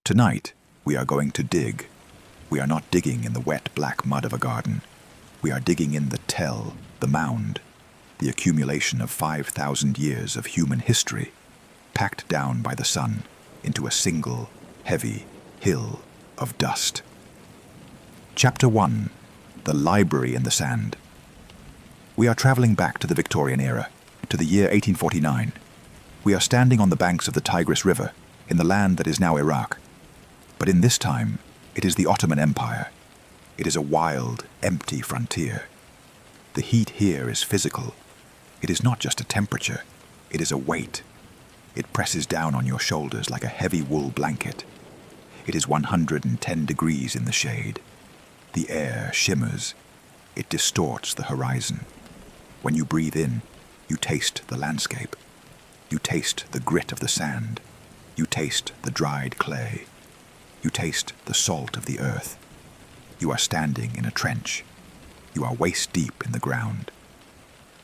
Tonight, we are going to dig. We are not digging in the wet black mud of a garden. We are digging in the tell, the mound, the accumulation of 5,000 years of human history, packed down by the sun into a single, heavy hill of dust. Chapter 1. The Library in the Sand. We are traveling back to the Victorian era, to the year 1849. We are standing on the banks of the Tigris River, in the land that is now Iraq. But in this time, it is the Ottoman Empire. It is a wild, empty frontier. The heat here is physical. It is not just a temperature, it is a weight. It presses down on your shoulders like a heavy wool blanket. It is 110 degrees in the shade. The air shimmers. It distorts the horizon. When you breathe in, you taste the landscape. You taste the grit of the sand. You taste the dried clay. You taste the salt of the earth. You are standing in a trench. You are waist deep in the ground.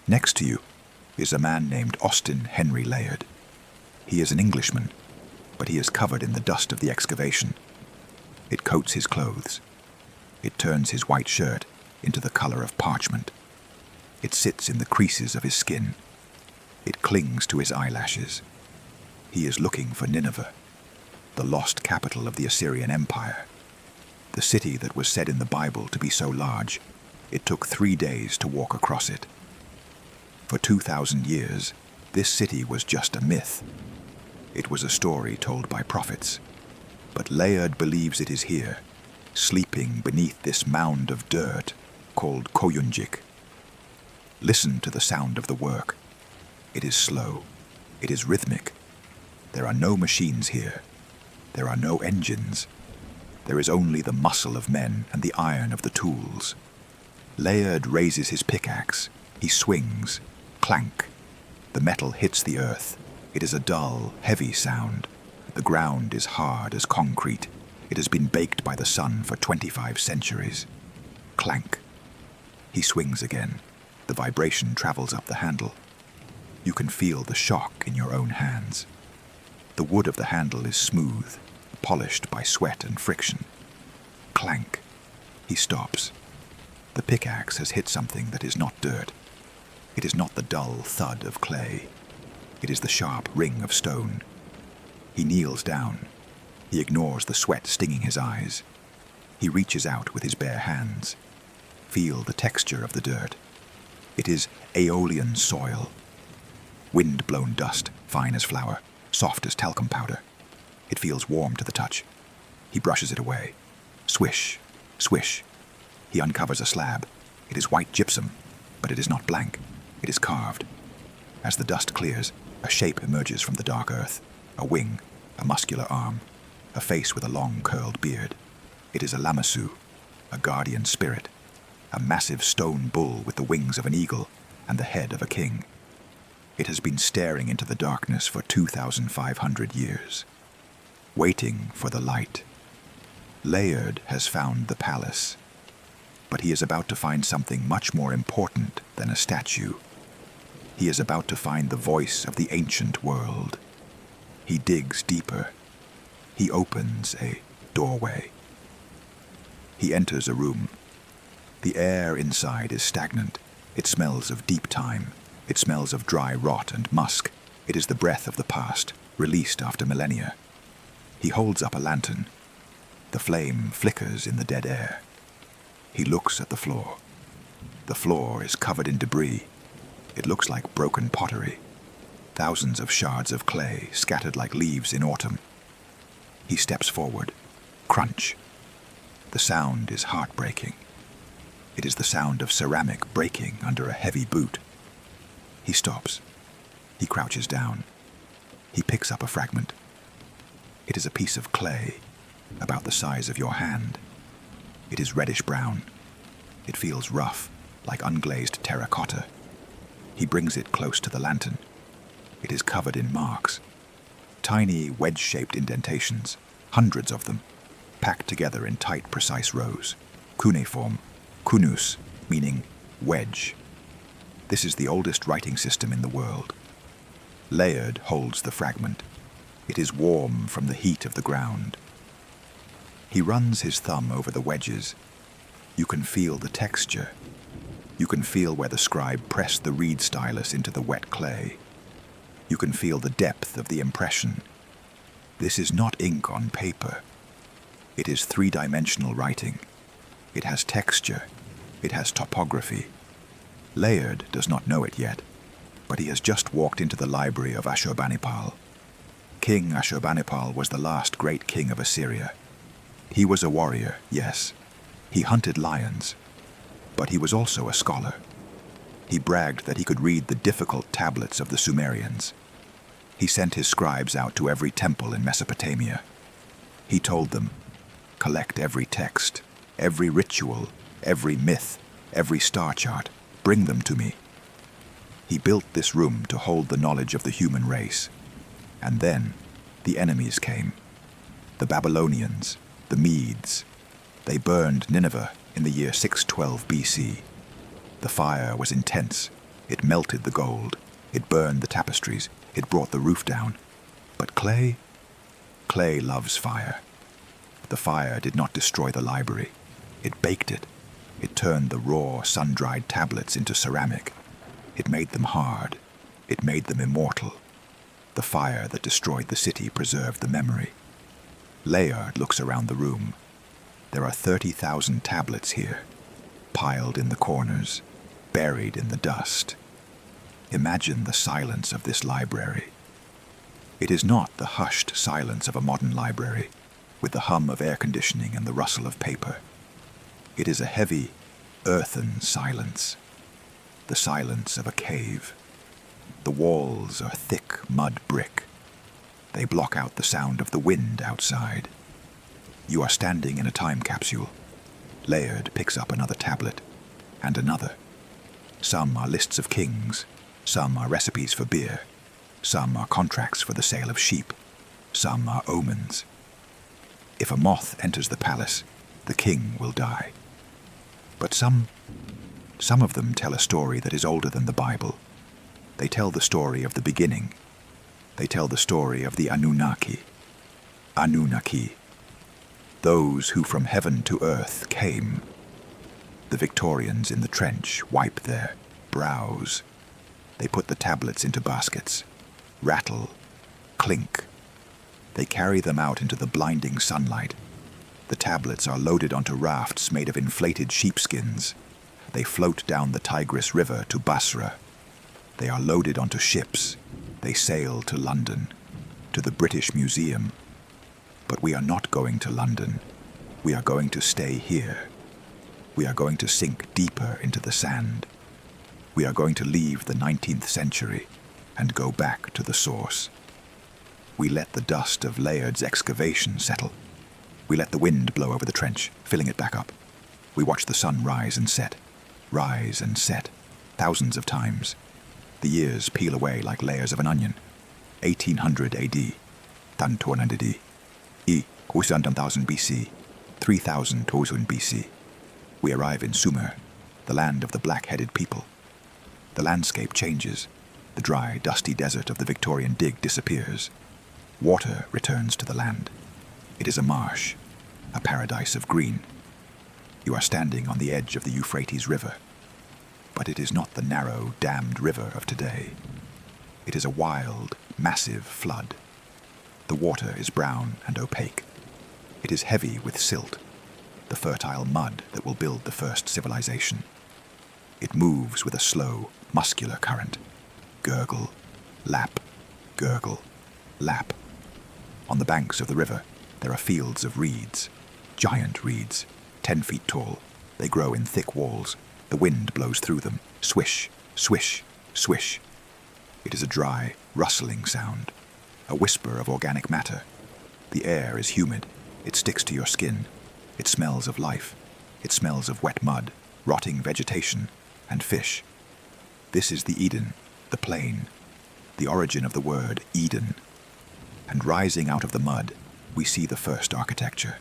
Next to you is a man named Austin Henry Layard. He is an Englishman, but he is covered in the dust of the excavation. It coats his clothes. It turns his white shirt into the color of parchment. It sits in the creases of his skin. It clings to his eyelashes. He is looking for Nineveh, the lost capital of the Assyrian Empire. The city that was said in the Bible to be so large, it took 3 days to walk across it. For 2,000 years, this city was just a myth. It was a story told by prophets. But Layard believes it is here, sleeping beneath this mound of dirt called Koyunjik. Listen to the sound of the work. It is slow. It is rhythmic. There are no machines here. There are no engines. There is only the muscle of men and the iron of the tools. Layard raises his pickaxe. He swings. Clank. The metal hits the earth. It is a dull, heavy sound. The ground is hard as concrete. It has been baked by the sun for 25 centuries. Clank. He swings again. The vibration travels up the handle. You can feel the shock in your own hands. The wood of the handle is smooth, polished by sweat and friction. Clank. He stops. The pickaxe has hit something that is not dirt. It is not the dull thud of clay. It is the sharp ring of stone. He kneels down. He ignores the sweat stinging his eyes. He reaches out with his bare hands. Feel the texture of the dirt. It is Aeolian soil. Wind-blown dust, fine as flour, soft as talcum powder. It feels warm to the touch. He brushes it away. Swish, swish. He uncovers a slab. It is white gypsum, but it is not blank. It is carved. As the dust clears, a shape emerges from the dark earth. A wing, a muscular arm, a face with a long curled beard. It is a lamassu, a guardian spirit, a massive stone bull with the wings of an eagle and the head of a king. It has been staring into the darkness for 2,500 years, waiting for the light. Layard has found the palace, but he is about to find something much more important than a statue. He is about to find the voice of the ancient world. He digs deeper. He opens a doorway. He enters a room. The air inside is stagnant. It smells of deep time. It smells of dry rot and musk. It is the breath of the past, released after millennia. He holds up a lantern. The flame flickers in the dead air. He looks at the floor. The floor is covered in debris. It looks like broken pottery. Thousands of shards of clay scattered like leaves in autumn. He steps forward. Crunch. The sound is heartbreaking. It is the sound of ceramic breaking under a heavy boot. He stops. He crouches down. He picks up a fragment. It is a piece of clay, about the size of your hand. It is reddish-brown. It feels rough, like unglazed terracotta. He brings it close to the lantern. It is covered in marks. Tiny, wedge-shaped indentations, hundreds of them, packed together in tight, precise rows. Cuneiform, kunus, meaning wedge. This is the oldest writing system in the world. Layard holds the fragment. It is warm from the heat of the ground. He runs his thumb over the wedges. You can feel the texture. You can feel where the scribe pressed the reed stylus into the wet clay. You can feel the depth of the impression. This is not ink on paper. It is three-dimensional writing. It has texture. It has topography. Layard does not know it yet, but he has just walked into the library of Ashurbanipal. King Ashurbanipal was the last great king of Assyria. He was a warrior, yes. He hunted lions. But he was also a scholar. He bragged that he could read the difficult tablets of the Sumerians. He sent his scribes out to every temple in Mesopotamia. He told them, collect every text, every ritual, every myth, every star chart, bring them to me. He built this room to hold the knowledge of the human race. And then the enemies came. The Babylonians, the Medes. They burned Nineveh in the year 612 BC. The fire was intense. It melted the gold. It burned the tapestries. It brought the roof down. But clay loves fire. The fire did not destroy the library. It baked it. It turned the raw, sun-dried tablets into ceramic. It made them hard. It made them immortal. The fire that destroyed the city preserved the memory. Layard looks around the room. There are 30,000 tablets here, piled in the corners, buried in the dust. Imagine the silence of this library. It is not the hushed silence of a modern library, with the hum of air conditioning and the rustle of paper. It is a heavy, earthen silence, the silence of a cave. The walls are thick mud brick. They block out the sound of the wind outside. You are standing in a time capsule. Layard picks up another tablet, and another. Some are lists of kings, some are recipes for beer, some are contracts for the sale of sheep, some are omens. If a moth enters the palace, the king will die. But some of them tell a story that is older than the Bible. They tell the story of the beginning. They tell the story of the Anunnaki. Anunnaki. Those who from heaven to earth came. The Victorians in the trench wipe their brows. They put the tablets into baskets. Rattle. Clink. They carry them out into the blinding sunlight. The tablets are loaded onto rafts made of inflated sheepskins. They float down the Tigris River to Basra. They are loaded onto ships. They sail to London, to the British Museum. But we are not going to London. We are going to stay here. We are going to sink deeper into the sand. We are going to leave the 19th century and go back to the source. We let the dust of Layard's excavation settle. We let the wind blow over the trench, filling it back up. We watch the sun rise and set, thousands of times. The years peel away like layers of an onion. 1800 AD, 1200 AD, 1000 BC, 3000 BC. We arrive in Sumer, the land of the black-headed people. The landscape changes. The dry, dusty desert of the Victorian dig disappears. Water returns to the land. It is a marsh, a paradise of green. You are standing on the edge of the Euphrates River. But it is not the narrow, dammed river of today. It is a wild, massive flood. The water is brown and opaque. It is heavy with silt, the fertile mud that will build the first civilization. It moves with a slow, muscular current. Gurgle, lap, gurgle, lap. On the banks of the river, there are fields of reeds, giant reeds, 10 feet tall. They grow in thick walls. The wind blows through them. Swish, swish, swish. It is a dry, rustling sound, a whisper of organic matter. The air is humid. It sticks to your skin. It smells of life. It smells of wet mud, rotting vegetation, and fish. This is the Eden, the plain, the origin of the word Eden. And rising out of the mud, we see the first architecture.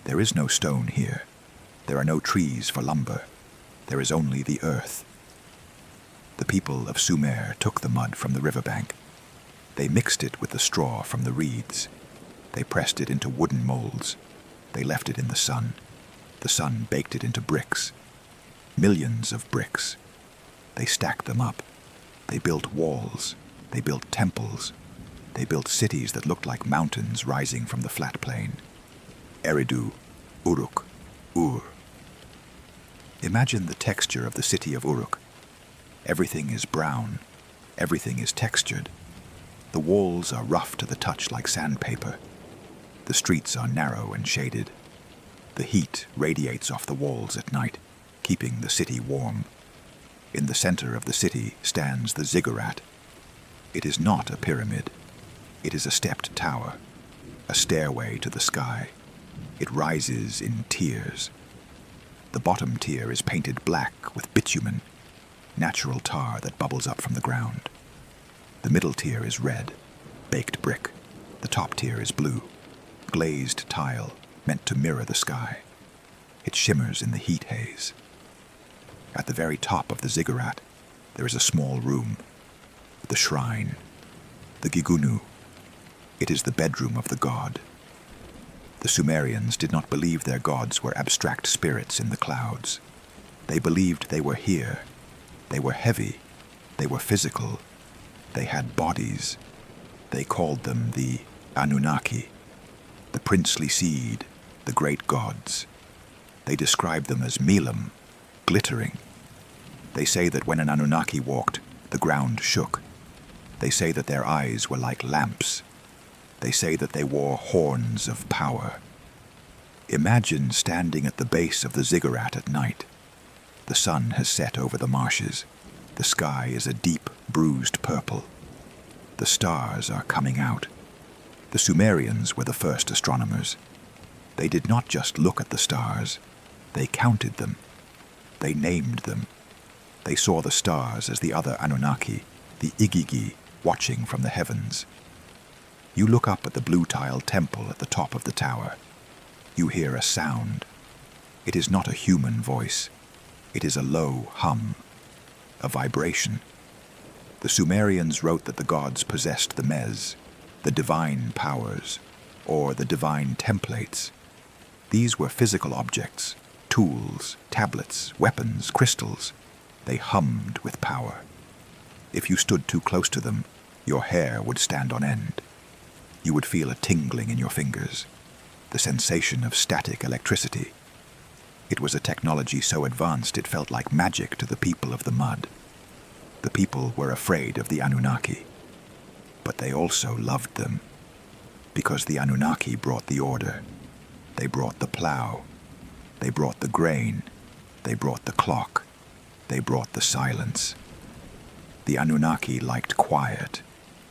There is no stone here. There are no trees for lumber. There is only the earth. The people of Sumer took the mud from the riverbank. They mixed it with the straw from the reeds. They pressed it into wooden molds. They left it in the sun. The sun baked it into bricks. Millions of bricks. They stacked them up. They built walls. They built temples. They built cities that looked like mountains rising from the flat plain. Eridu, Uruk, Ur. Imagine the texture of the city of Uruk. Everything is brown. Everything is textured. The walls are rough to the touch like sandpaper. The streets are narrow and shaded. The heat radiates off the walls at night, keeping the city warm. In the center of the city stands the ziggurat. It is not a pyramid. It is a stepped tower, a stairway to the sky. It rises in tiers. The bottom tier is painted black with bitumen, natural tar that bubbles up from the ground. The middle tier is red, baked brick. The top tier is blue, glazed tile meant to mirror the sky. It shimmers in the heat haze. At the very top of the ziggurat, there is a small room, the shrine, the Gigunu. It is the bedroom of the god. The Sumerians did not believe their gods were abstract spirits in the clouds. They believed they were here. They were heavy. They were physical. They had bodies. They called them the Anunnaki, the princely seed, the great gods. They described them as milam, glittering. They say that when an Anunnaki walked, the ground shook. They say that their eyes were like lamps. They say that they wore horns of power. Imagine standing at the base of the ziggurat at night. The sun has set over the marshes. The sky is a deep, bruised purple. The stars are coming out. The Sumerians were the first astronomers. They did not just look at the stars. They counted them. They named them. They saw the stars as the other Anunnaki, the Igigi, watching from the heavens. You look up at the blue-tiled temple at the top of the tower. You hear a sound. It is not a human voice. It is a low hum, a vibration. The Sumerians wrote that the gods possessed the mez, the divine powers, or the divine templates. These were physical objects, tools, tablets, weapons, crystals. They hummed with power. If you stood too close to them, your hair would stand on end. You would feel a tingling in your fingers, the sensation of static electricity. It was a technology so advanced it felt like magic to the people of the mud. The people were afraid of the Anunnaki, but they also loved them, because the Anunnaki brought the order. They brought the plow. They brought the grain. They brought the clock. They brought the silence. The Anunnaki liked quiet.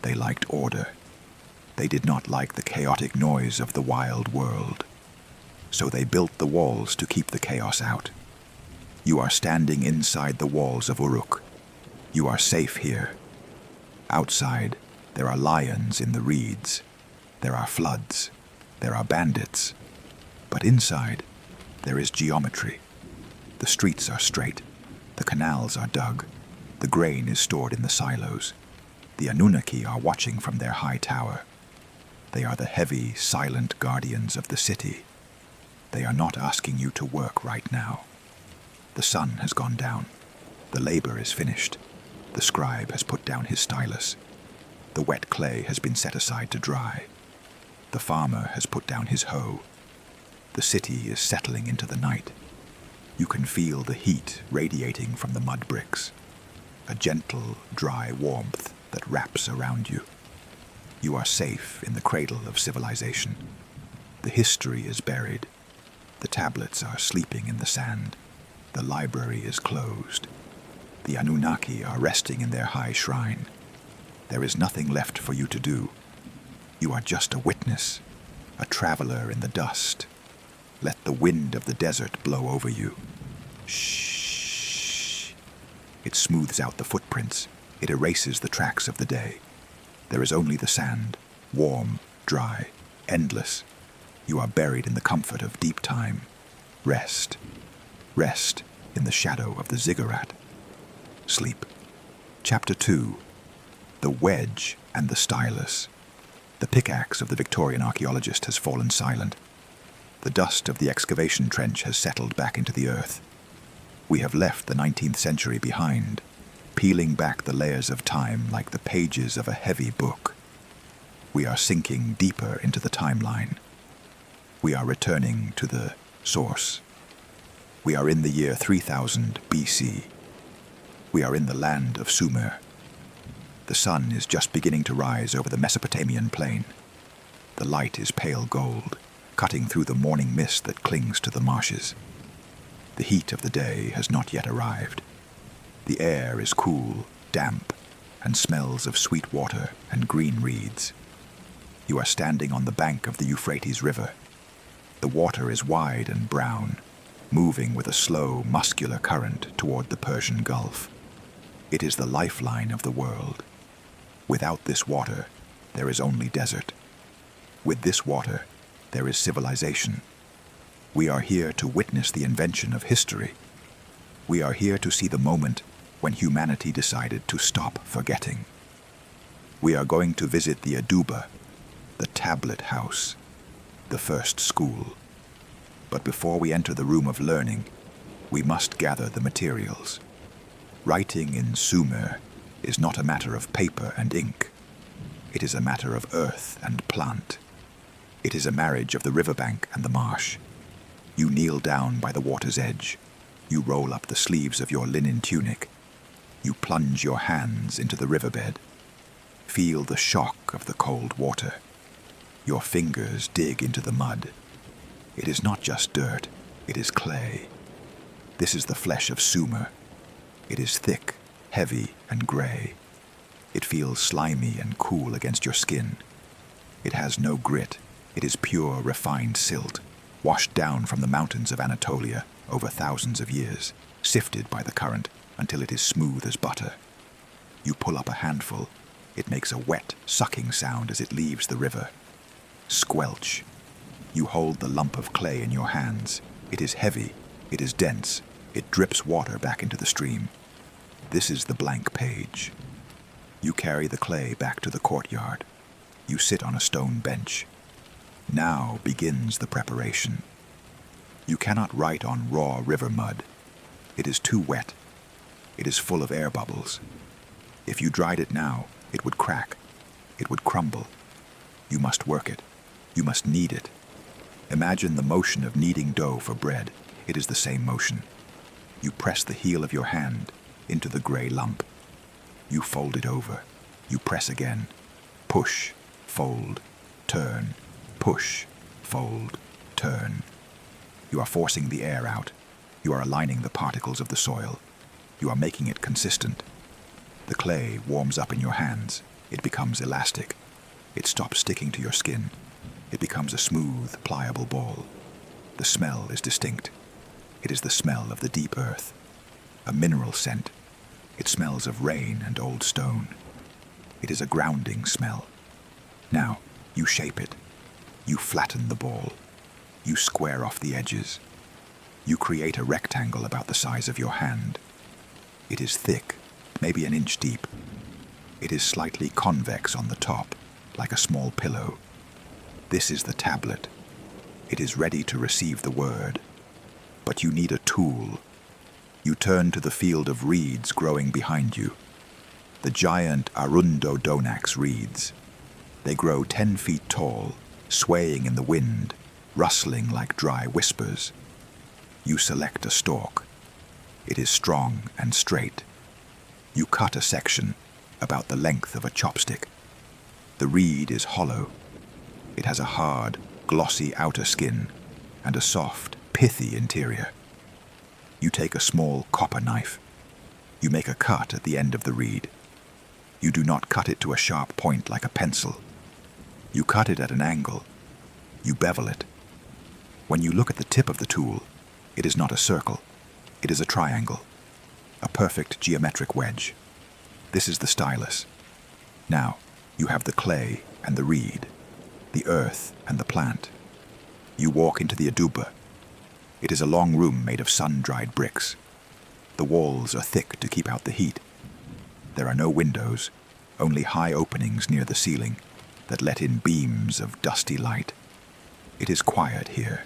They liked order. They did not like the chaotic noise of the wild world. So they built the walls to keep the chaos out. You are standing inside the walls of Uruk. You are safe here. Outside, there are lions in the reeds. There are floods. There are bandits. But inside, there is geometry. The streets are straight. The canals are dug. The grain is stored in the silos. The Anunnaki are watching from their high tower. They are the heavy, silent guardians of the city. They are not asking you to work right now. The sun has gone down. The labor is finished. The scribe has put down his stylus. The wet clay has been set aside to dry. The farmer has put down his hoe. The city is settling into the night. You can feel the heat radiating from the mud bricks, a gentle, dry warmth that wraps around you. You are safe in the cradle of civilization. The history is buried. The tablets are sleeping in the sand. The library is closed. The Anunnaki are resting in their high shrine. There is nothing left for you to do. You are just a witness, a traveler in the dust. Let the wind of the desert blow over you. Shh. It smooths out the footprints. It erases the tracks of the day. There is only the sand, warm, dry, endless. You are buried in the comfort of deep time. Rest. Rest in the shadow of the ziggurat. Sleep. Chapter 2. The Wedge and the Stylus. The pickaxe of the Victorian archaeologist has fallen silent. The The dust of the excavation trench has settled back into the earth. We have left the 19th century behind, peeling back the layers of time like the pages of a heavy book. We are sinking deeper into the timeline. We are returning to the source. We are in the year 3000 BC. We are in the land of Sumer. The sun is just beginning to rise over the Mesopotamian plain. The light is pale gold, cutting through the morning mist that clings to the marshes. The heat of the day has not yet arrived. The air is cool, damp, and smells of sweet water and green reeds. You are standing on the bank of the Euphrates River. The water is wide and brown, moving with a slow, muscular current toward the Persian Gulf. It is the lifeline of the world. Without this water, there is only desert. With this water, there is civilization. We are here to witness the invention of history. We are here to see the moment when humanity decided to stop forgetting. We are going to visit the Aduba, the tablet house, the first school. But before we enter the room of learning, we must gather the materials. Writing in Sumer is not a matter of paper and ink. It is a matter of earth and plant. It is a marriage of the riverbank and the marsh. You kneel down by the water's edge. You roll up the sleeves of your linen tunic. You plunge your hands into the riverbed. Feel the shock of the cold water. Your fingers dig into the mud. It is not just dirt, it is clay. This is the flesh of Sumer. It is thick, heavy, and gray. It feels slimy and cool against your skin. It has no grit. It is pure, refined silt, washed down from the mountains of Anatolia over thousands of years, sifted by the current until it is smooth as butter. You pull up a handful. It makes a wet, sucking sound as it leaves the river. Squelch. You hold the lump of clay in your hands. It is heavy. It is dense. It drips water back into the stream. This is the blank page. You carry the clay back to the courtyard. You sit on a stone bench. Now begins the preparation. You cannot write on raw river mud. It is too wet. It is full of air bubbles. If you dried it now, it would crack. It would crumble. You must work it. You must knead it. Imagine the motion of kneading dough for bread. It is the same motion. You press the heel of your hand into the gray lump. You fold it over. You press again. Push, fold, turn. Push, fold, turn. You are forcing the air out. You are aligning the particles of the soil. You are making it consistent. The clay warms up in your hands. It becomes elastic. It stops sticking to your skin. It becomes a smooth, pliable ball. The smell is distinct. It is the smell of the deep earth. A mineral scent. It smells of rain and old stone. It is a grounding smell. Now, you shape it. You flatten the ball. You square off the edges. You create a rectangle about the size of your hand. It is thick, maybe an inch deep. It is slightly convex on the top, like a small pillow. This is the tablet. It is ready to receive the word. But you need a tool. You turn to the field of reeds growing behind you. The giant Arundodonax reeds. They grow 10 feet tall, swaying in the wind, rustling like dry whispers. You select a stalk. It is strong and straight. You cut a section, about the length of a chopstick. The reed is hollow. It has a hard, glossy outer skin and a soft, pithy interior. You take a small copper knife. You make a cut at the end of the reed. You do not cut it to a sharp point like a pencil. You cut it at an angle. You bevel it. When you look at the tip of the tool, it is not a circle. It is a triangle, a perfect geometric wedge. This is the stylus. Now, you have the clay and the reed, the earth and the plant. You walk into the Aduba. It is a long room made of sun-dried bricks. The walls are thick to keep out the heat. There are no windows, only high openings near the ceiling that let in beams of dusty light. It is quiet here.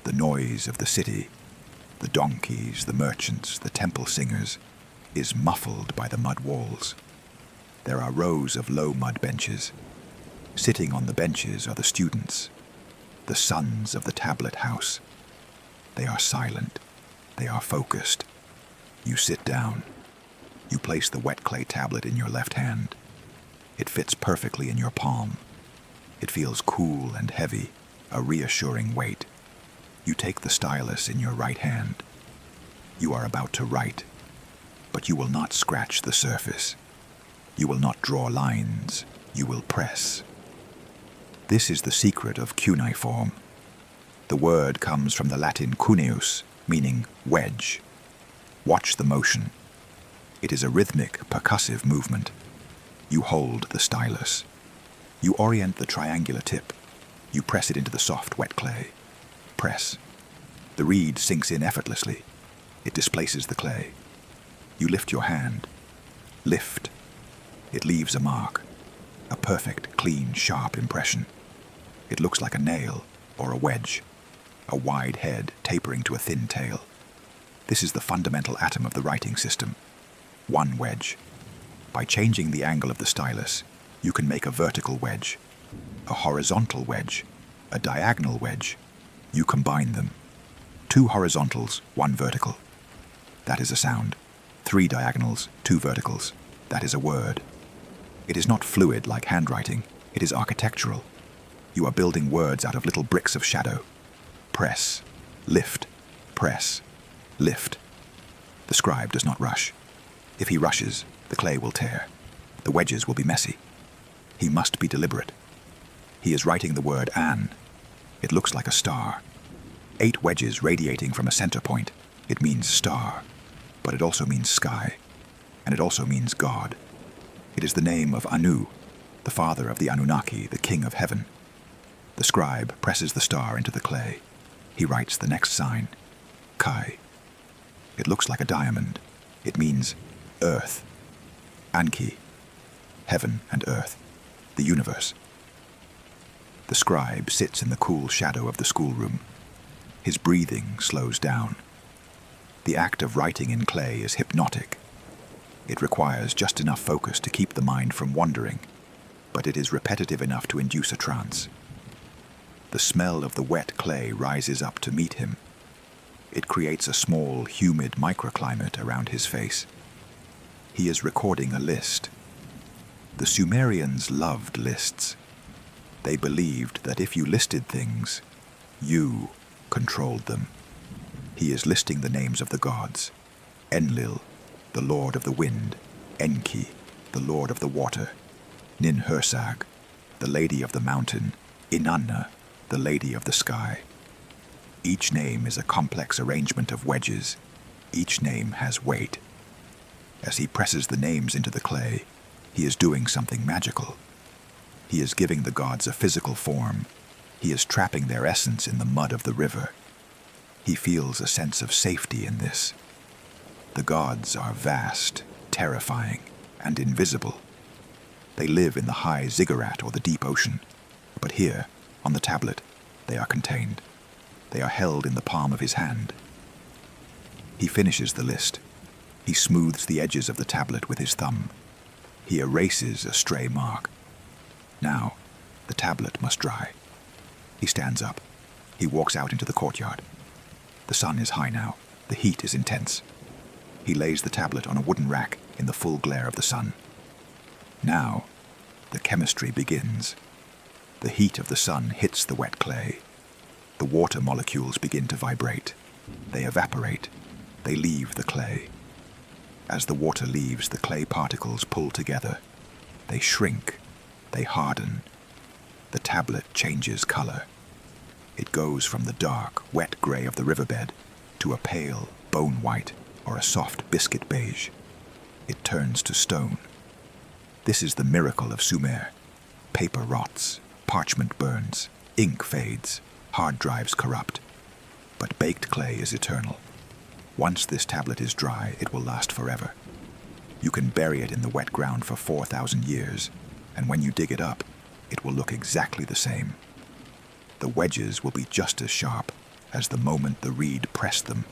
The noise of the city, the donkeys, the merchants, the temple singers, is muffled by the mud walls. There are rows of low mud benches. Sitting on the benches are the students, the sons of the tablet house. They are silent. They are focused. You sit down. You place the wet clay tablet in your left hand. It fits perfectly in your palm. It feels cool and heavy, a reassuring weight. You take the stylus in your right hand. You are about to write, but you will not scratch the surface. You will not draw lines. You will press. This is the secret of cuneiform. The word comes from the Latin cuneus, meaning wedge. Watch the motion. It is a rhythmic, percussive movement. You hold the stylus. You orient the triangular tip. You press it into the soft, wet clay. Press. The reed sinks in effortlessly. It displaces the clay. You lift your hand. Lift. It leaves a mark. A perfect, clean, sharp impression. It looks like a nail or a wedge. A wide head tapering to a thin tail. This is the fundamental atom of the writing system. One wedge. By changing the angle of the stylus, you can make a vertical wedge, a horizontal wedge, a diagonal wedge. You combine them. 2 horizontals, 1 vertical. That is a sound. 3 diagonals, 2 verticals. That is a word. It is not fluid like handwriting. It is architectural. You are building words out of little bricks of shadow. Press, lift, press, lift. The scribe does not rush. If he rushes, the clay will tear. The wedges will be messy. He must be deliberate. He is writing the word An. It looks like a star. 8 wedges radiating from a center point. It means star, but it also means sky, and it also means God. It is the name of Anu, the father of the Anunnaki, the king of heaven. The scribe presses the star into the clay. He writes the next sign, Kai. It looks like a diamond. It means earth. Anki, heaven and earth, the universe. The scribe sits in the cool shadow of the schoolroom. His breathing slows down. The act of writing in clay is hypnotic. It requires just enough focus to keep the mind from wandering, but it is repetitive enough to induce a trance. The smell of the wet clay rises up to meet him. It creates a small, humid microclimate around his face. He is recording a list. The Sumerians loved lists. They believed that if you listed things, you controlled them. He is listing the names of the gods. Enlil, the lord of the wind. Enki, the lord of the water. Ninhursag, the lady of the mountain. Inanna, the lady of the sky. Each name is a complex arrangement of wedges. Each name has weight. As he presses the names into the clay, he is doing something magical. He is giving the gods a physical form. He is trapping their essence in the mud of the river. He feels a sense of safety in this. The gods are vast, terrifying, and invisible. They live in the high Ziggurat or the deep ocean. But here, on the tablet, they are contained. They are held in the palm of his hand. He finishes the list. He smooths the edges of the tablet with his thumb. He erases a stray mark. Now, the tablet must dry. He stands up. He walks out into the courtyard. The sun is high now. The heat is intense. He lays the tablet on a wooden rack in the full glare of the sun. Now, the chemistry begins. The heat of the sun hits the wet clay. The water molecules begin to vibrate. They evaporate. They leave the clay. As the water leaves, the clay particles pull together. They shrink. They harden. The tablet changes color. It goes from the dark, wet gray of the riverbed to a pale, bone white, or a soft biscuit beige. It turns to stone. This is the miracle of Sumer. Paper rots, parchment burns, ink fades, hard drives corrupt. But baked clay is eternal. Once this tablet is dry, it will last forever. You can bury it in the wet ground for 4,000 years, and when you dig it up, it will look exactly the same. The wedges will be just as sharp, as the moment the reed pressed them.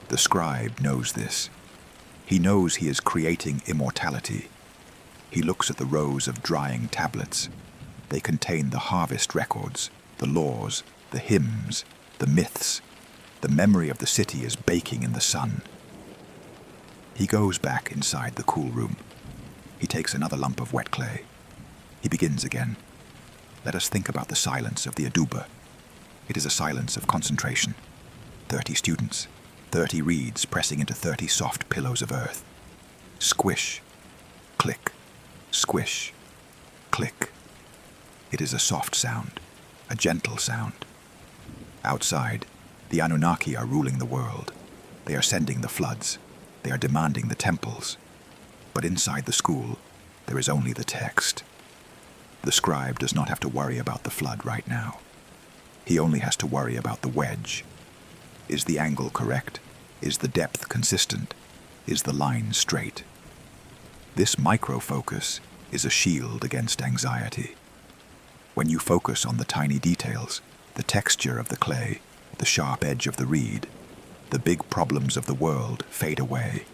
The scribe knows this. He knows he is creating immortality. He looks at the rows of drying tablets. They contain the harvest records, the laws, the hymns, the myths. The memory of the city is baking in the sun. He goes back inside the cool room. He takes another lump of wet clay. He begins again. Let us think about the silence of the Aduba. It is a silence of concentration. 30 students, 30 reeds pressing into 30 soft pillows of earth. Squish, click, squish, click. It is a soft sound, a gentle sound. Outside, the Anunnaki are ruling the world. They are sending the floods. They are demanding the temples. But inside the school, there is only the text. The scribe does not have to worry about the flood right now. He only has to worry about the wedge. Is the angle correct? Is the depth consistent? Is the line straight? This micro-focus is a shield against anxiety. When you focus on the tiny details, the texture of the clay, the sharp edge of the reed, the big problems of the world fade away.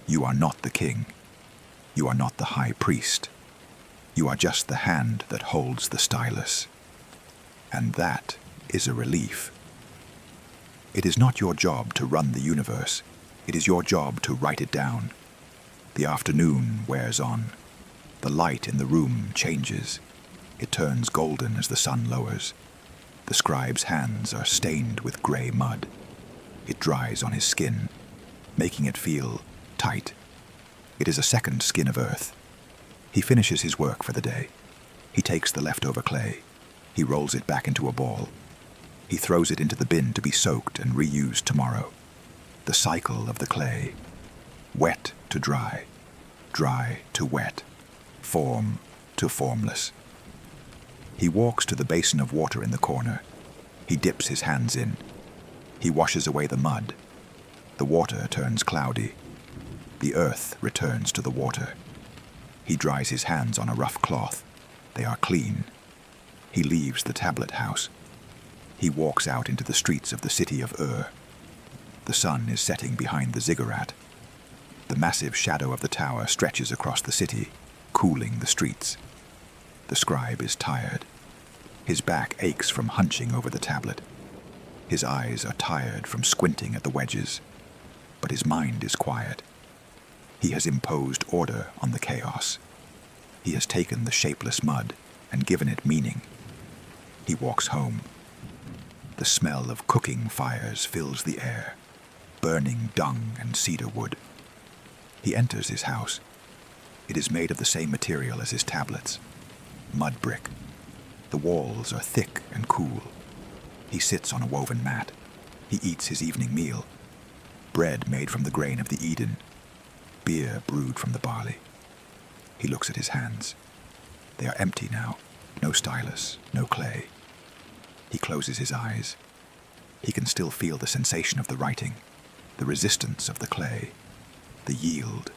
You are not the king. You are not the high priest. You are just the hand that holds the stylus. And that is a relief. It is not your job to run the universe. It is your job to write it down. The afternoon wears on. The light in the room changes. It turns golden as the sun lowers. The scribe's hands are stained with gray mud. It dries on his skin, making it feel tight. It is a second skin of earth. He finishes his work for the day. He takes the leftover clay. He rolls it back into a ball. He throws it into the bin to be soaked and reused tomorrow. The cycle of the clay. Wet to dry. Dry to wet. Form to formless. He walks to the basin of water in the corner. He dips his hands in. He washes away the mud. The water turns cloudy. The earth returns to the water. He dries his hands on a rough cloth. They are clean. He leaves the tablet house. He walks out into the streets of the city of The sun is setting behind the ziggurat. The massive shadow of the tower stretches across the city, cooling the streets. The scribe is tired. His back aches from hunching over the tablet. His eyes are tired from squinting at the wedges, but his mind is quiet. He has imposed order on the chaos. He has taken the shapeless mud and given it meaning. He walks home. The smell of cooking fires fills the air, burning dung and cedar wood. He enters his house. It is made of the same material as his tablets, mud brick. The walls are thick and cool. He sits on a woven mat. He eats his evening meal. Bread made from the grain of the Eden. Beer brewed from the barley. He looks at his hands. They are empty now. No stylus, no clay. He closes his eyes. He can still feel the sensation of the writing, the resistance of the clay, the yield,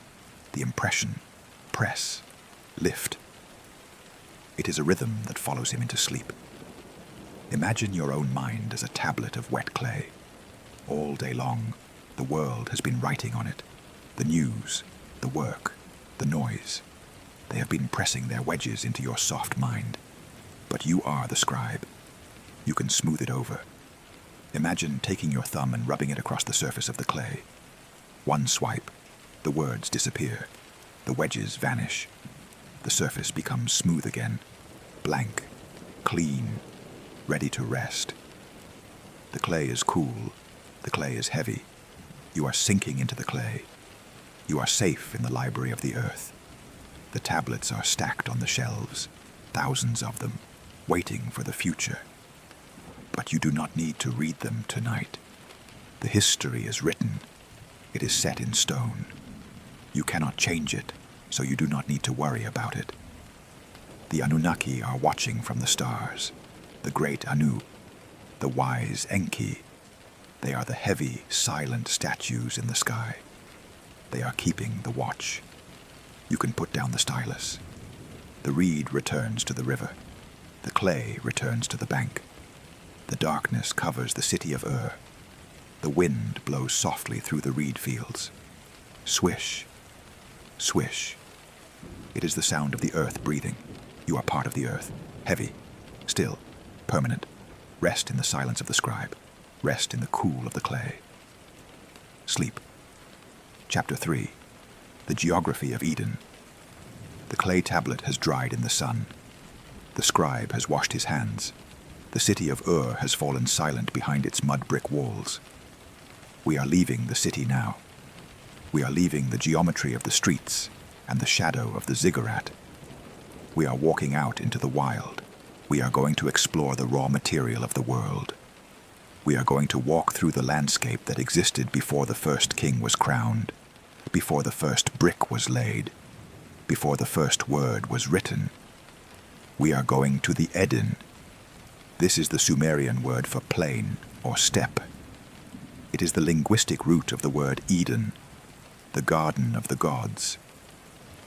the impression, press, lift. It is a rhythm that follows him into sleep. Imagine your own mind as a tablet of wet clay. All day long, the world has been writing on it. The news, the work, the noise. They have been pressing their wedges into your soft mind. But you are the scribe. You can smooth it over. Imagine taking your thumb and rubbing it across the surface of the clay. One swipe, the words disappear. The wedges vanish. The surface becomes smooth again, blank, clean, ready to rest. The clay is cool. The clay is heavy. You are sinking into the clay. You are safe in the library of the earth. The tablets are stacked on the shelves, thousands of them, waiting for the future. But you do not need to read them tonight. The history is written. It is set in stone. You cannot change it, so you do not need to worry about it. The Anunnaki are watching from the stars, the great Anu, the wise Enki. They are the heavy, silent statues in the sky. They are keeping the watch. You can put down the stylus. The reed returns to the river. The clay returns to the bank. The darkness covers the city of Ur. The wind blows softly through the reed fields. Swish, swish. It is the sound of the earth breathing. You are part of the earth, heavy, still, permanent. Rest in the silence of the scribe. Rest in the cool of the clay. Sleep. Chapter 3. The Geography of Eden. The clay tablet has dried in the sun. The scribe has washed his hands. The city of Ur has fallen silent behind its mud brick walls. We are leaving the city now. We are leaving the geometry of the streets and the shadow of the ziggurat. We are walking out into the wild. We are going to explore the raw material of the world. We are going to walk through the landscape that existed before the first king was crowned, before the first brick was laid, before the first word was written. We are going to the Eden. This is the Sumerian word for plain or steppe. It is the linguistic root of the word Eden, the garden of the gods.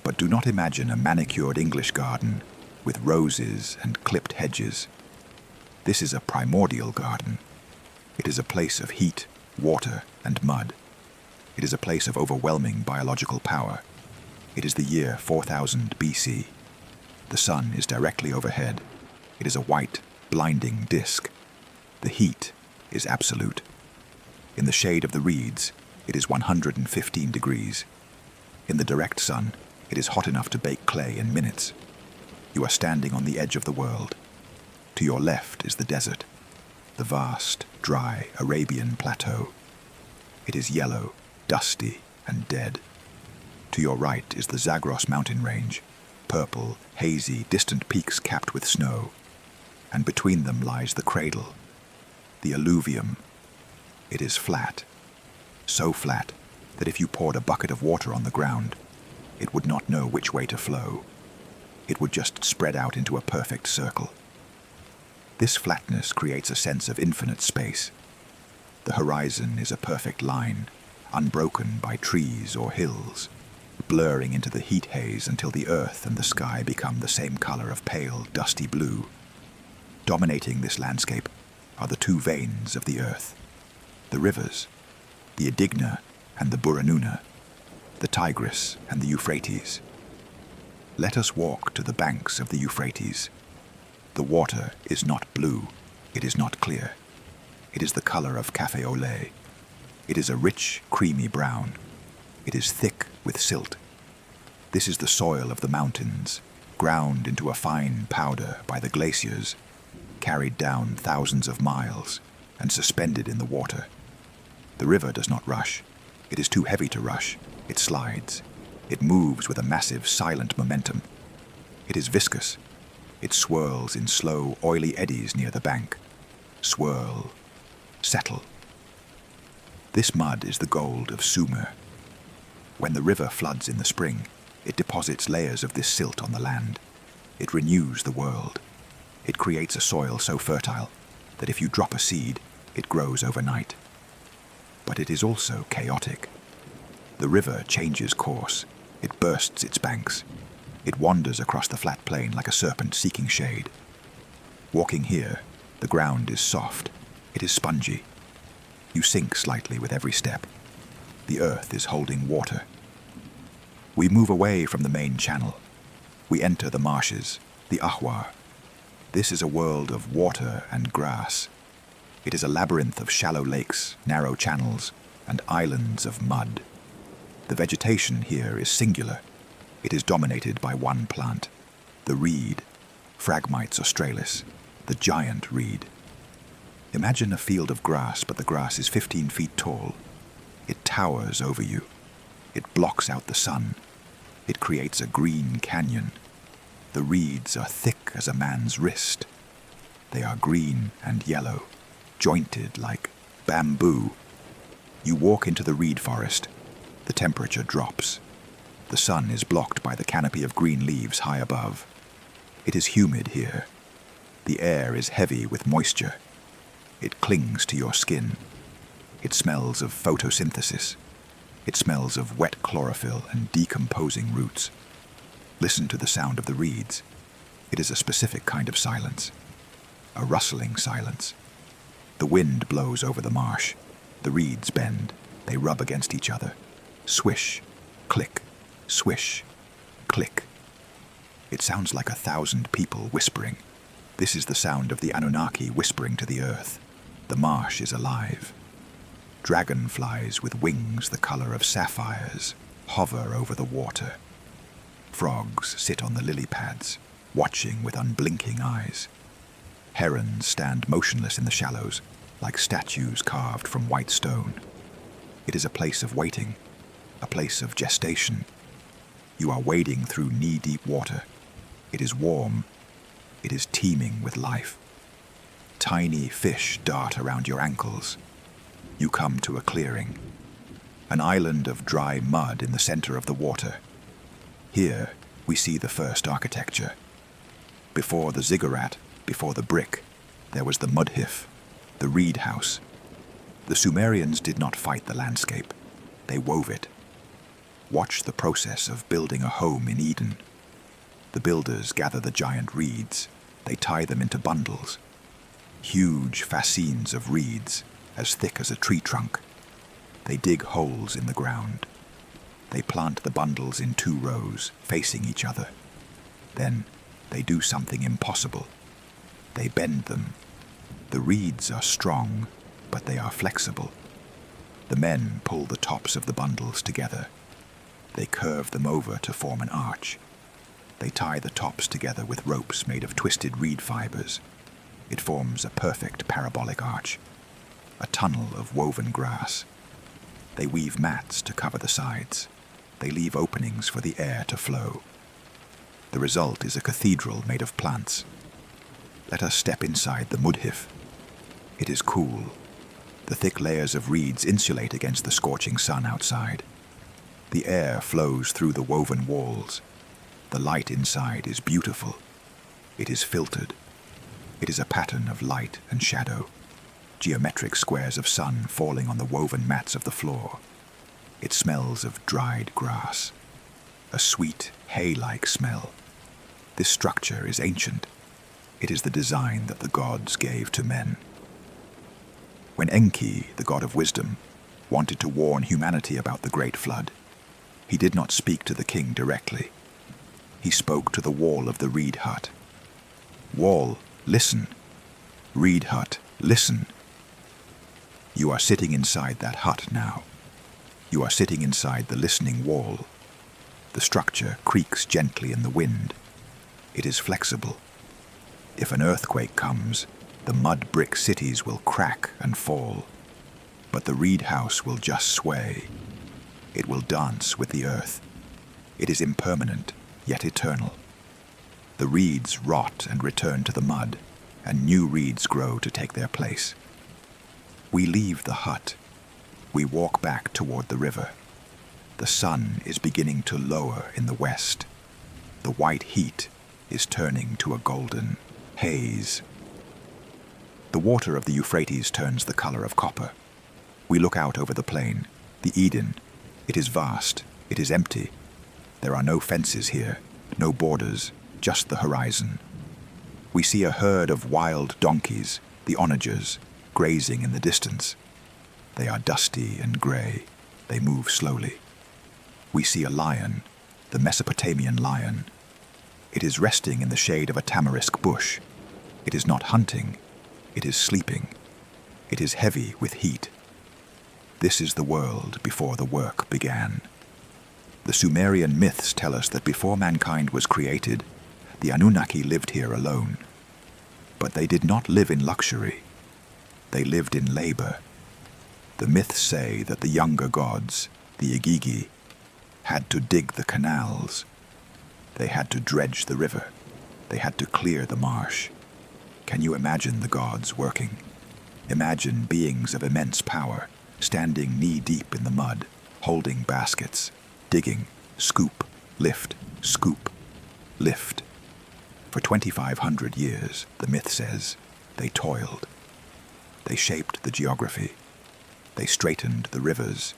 But do not imagine a manicured English garden with roses and clipped hedges. This is a primordial garden. It is a place of heat, water, and mud. It is a place of overwhelming biological power. It is the year 4000 BC. The sun is directly overhead. It is a white, blinding disk. The heat is absolute. In the shade of the reeds, it is 115 degrees. In the direct sun, it is hot enough to bake clay in minutes. You are standing on the edge of the world. To your left is the desert, the vast, dry Arabian plateau. It is yellow, dusty, and dead. To your right is the Zagros mountain range, purple, hazy, distant peaks capped with snow. And between them lies the cradle, the alluvium. It is flat, so flat that if you poured a bucket of water on the ground, it would not know which way to flow. It would just spread out into a perfect circle. This flatness creates a sense of infinite space. The horizon is a perfect line, unbroken by trees or hills, blurring into the heat haze until the earth and the sky become the same color of pale, dusty blue. Dominating this landscape are the two veins of the earth, the rivers, the Edigna and the Buranuna, the Tigris and the Euphrates. Let us walk to the banks of the Euphrates. The water is not blue, it is not clear. It is the color of café au lait. It is a rich, creamy brown. It is thick with silt. This is the soil of the mountains, ground into a fine powder by the glaciers, carried down thousands of miles, and suspended in the water. The river does not rush. It is too heavy to rush. It slides. It moves with a massive, silent momentum. It is viscous. It swirls in slow, oily eddies near the bank. Swirl. Settle. This mud is the gold of Sumer. When the river floods in the spring, it deposits layers of this silt on the land. It renews the world. It creates a soil so fertile that if you drop a seed, it grows overnight. But it is also chaotic. The river changes course. It bursts its banks. It wanders across the flat plain like a serpent seeking shade. Walking here, the ground is soft. It is spongy. You sink slightly with every step. The earth is holding water. We move away from the main channel. We enter the marshes, the ahwar. This is a world of water and grass. It is a labyrinth of shallow lakes, narrow channels, and islands of mud. The vegetation here is singular. It is dominated by one plant, the reed, Phragmites australis, the giant reed. Imagine a field of grass, but the grass is 15 feet tall. It towers over you. It blocks out the sun. It creates a green canyon. The reeds are thick as a man's wrist. They are green and yellow, jointed like bamboo. You walk into the reed forest. The temperature drops. The sun is blocked by the canopy of green leaves high above. It is humid here. The air is heavy with moisture. It clings to your skin. It smells of photosynthesis. It smells of wet chlorophyll and decomposing roots. Listen to the sound of the reeds. It is a specific kind of silence. A rustling silence. The wind blows over the marsh. The reeds bend. They rub against each other. Swish, click, swish, click. It sounds like 1,000 people whispering. This is the sound of the Anunnaki whispering to the earth. The marsh is alive. Dragonflies with wings the color of sapphires hover over the water. Frogs sit on the lily pads, watching with unblinking eyes. Herons stand motionless in the shallows, like statues carved from white stone. It is a place of waiting, a place of gestation. You are wading through knee-deep water. It is warm. It is teeming with life. Tiny fish dart around your ankles. You come to a clearing, an island of dry mud in the center of the water. Here we see the first architecture. Before the ziggurat, before the brick, there was the mudhif, the reed house. The Sumerians did not fight the landscape. They wove it. Watch the process of building a home in Eden. The builders gather the giant reeds. They tie them into bundles. Huge fascines of reeds, as thick as a tree trunk. They dig holes in the ground. They plant the bundles in 2 rows, facing each other. Then they do something impossible. They bend them. The reeds are strong, but they are flexible. The men pull the tops of the bundles together. They curve them over to form an arch. They tie the tops together with ropes made of twisted reed fibers. It forms a perfect parabolic arch, a tunnel of woven grass. They weave mats to cover the sides. They leave openings for the air to flow. The result is a cathedral made of plants. Let us step inside the mudhif. It is cool. The thick layers of reeds insulate against the scorching sun outside. The air flows through the woven walls. The light inside is beautiful. It is filtered. It is a pattern of light and shadow, geometric squares of sun falling on the woven mats of the floor. It smells of dried grass, a sweet, hay-like smell. This structure is ancient. It is the design that the gods gave to men. When Enki, the god of wisdom, wanted to warn humanity about the great flood, he did not speak to the king directly. He spoke to the wall of the reed hut. Wall, listen. Reed hut, listen. You are sitting inside that hut now. You are sitting inside the listening wall. The structure creaks gently in the wind. It is flexible. If an earthquake comes, the mud brick cities will crack and fall. But the reed house will just sway. It will dance with the earth. It is impermanent, yet eternal. The reeds rot and return to the mud, and new reeds grow to take their place. We leave the hut. We walk back toward the river. The sun is beginning to lower in the west. The white heat is turning to a golden haze. The water of the Euphrates turns the color of copper. We look out over the plain, the Eden. It is vast. It is empty. There are no fences here, no borders, just the horizon. We see a herd of wild donkeys, the onagers, grazing in the distance. They are dusty and gray. They move slowly. We see a lion, the Mesopotamian lion. It is resting in the shade of a tamarisk bush. It is not hunting. It is sleeping. It is heavy with heat. This is the world before the work began. The Sumerian myths tell us that before mankind was created, the Anunnaki lived here alone. But they did not live in luxury. They lived in labor. The myths say that the younger gods, the Igigi, had to dig the canals. They had to dredge the river. They had to clear the marsh. Can you imagine the gods working? Imagine beings of immense power, standing knee-deep in the mud, holding baskets, digging, scoop, lift, scoop, lift. For 2,500 years, the myth says, they toiled. They shaped the geography. They straightened the rivers.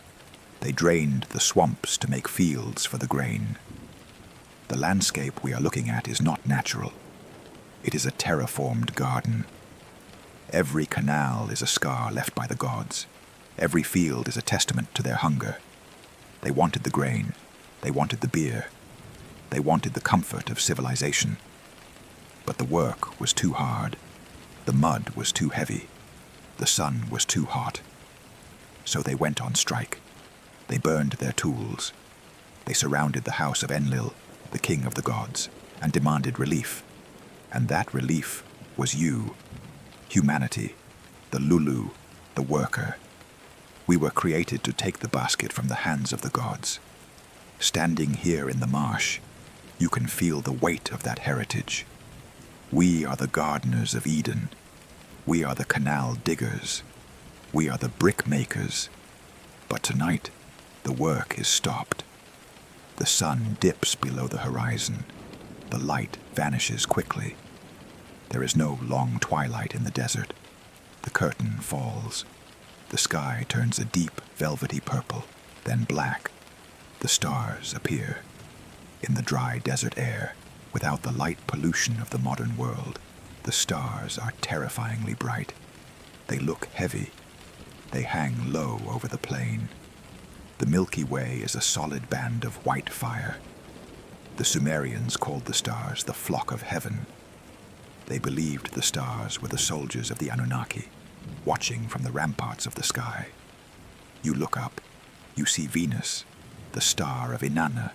They drained the swamps to make fields for the grain. The landscape we are looking at is not natural. It is a terraformed garden. Every canal is a scar left by the gods. Every field is a testament to their hunger. They wanted the grain. They wanted the beer. They wanted the comfort of civilization. But the work was too hard. The mud was too heavy. The sun was too hot. So they went on strike. They burned their tools. They surrounded the house of Enlil, the king of the gods, and demanded relief. And that relief was you, humanity, the Lulu, the worker. We were created to take the basket from the hands of the gods. Standing here in the marsh, you can feel the weight of that heritage. We are the gardeners of Eden. We are the canal diggers. We are the brick makers. But tonight, the work is stopped. The sun dips below the horizon. The light vanishes quickly. There is no long twilight in the desert. The curtain falls. The sky turns a deep, velvety purple, then black. The stars appear. In the dry desert air, without the light pollution of the modern world, the stars are terrifyingly bright. They look heavy. They hang low over the plain. The Milky Way is a solid band of white fire. The Sumerians called the stars the flock of heaven. They believed the stars were the soldiers of the Anunnaki, watching from the ramparts of the sky. You look up. You see Venus, the star of Inanna.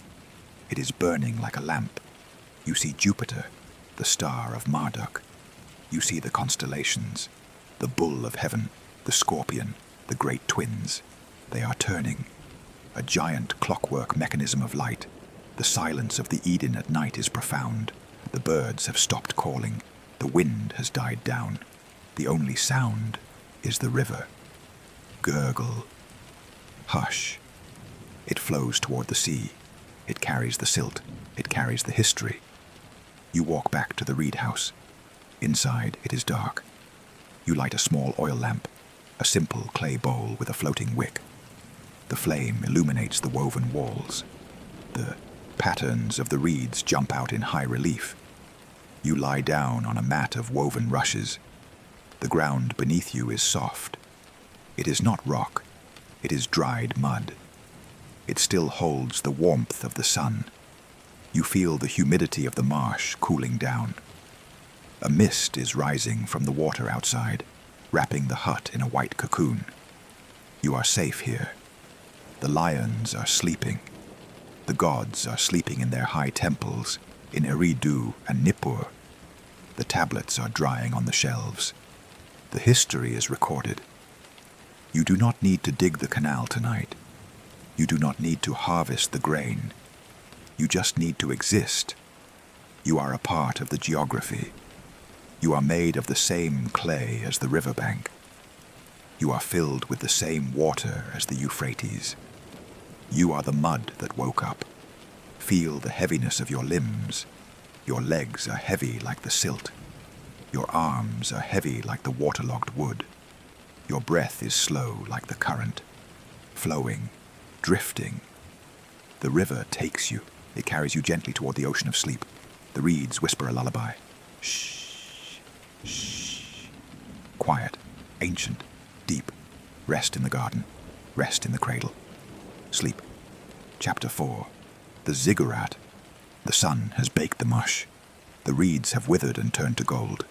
It is burning like a lamp. You see Jupiter, the star of Marduk. You see the constellations, the bull of heaven, the scorpion, the great twins. They are turning. A giant clockwork mechanism of light. The silence of the Eden at night is profound. The birds have stopped calling. The wind has died down. The only sound is the river. Gurgle. Hush. It flows toward the sea. It carries the silt. It carries the history. You walk back to the reed house. Inside, it is dark. You light a small oil lamp, a simple clay bowl with a floating wick. The flame illuminates the woven walls. The patterns of the reeds jump out in high relief. You lie down on a mat of woven rushes. The ground beneath you is soft. It is not rock. It is dried mud. It still holds the warmth of the sun. You feel the humidity of the marsh cooling down. A mist is rising from the water outside, wrapping the hut in a white cocoon. You are safe here. The lions are sleeping. The gods are sleeping in their high temples, in Eridu and Nippur. The tablets are drying on the shelves. The history is recorded. You do not need to dig the canal tonight. You do not need to harvest the grain. You just need to exist. You are a part of the geography. You are made of the same clay as the riverbank. You are filled with the same water as the Euphrates. You are the mud that woke up. Feel the heaviness of your limbs. Your legs are heavy like the silt. Your arms are heavy like the waterlogged wood. Your breath is slow like the current, flowing, drifting. The river takes you. It carries you gently toward the ocean of sleep. The reeds whisper a lullaby. Shh, shh. Quiet, ancient, deep. Rest in the garden. Rest in the cradle. Sleep. Chapter 4. The Ziggurat. The sun has baked the mush. The reeds have withered and turned to gold.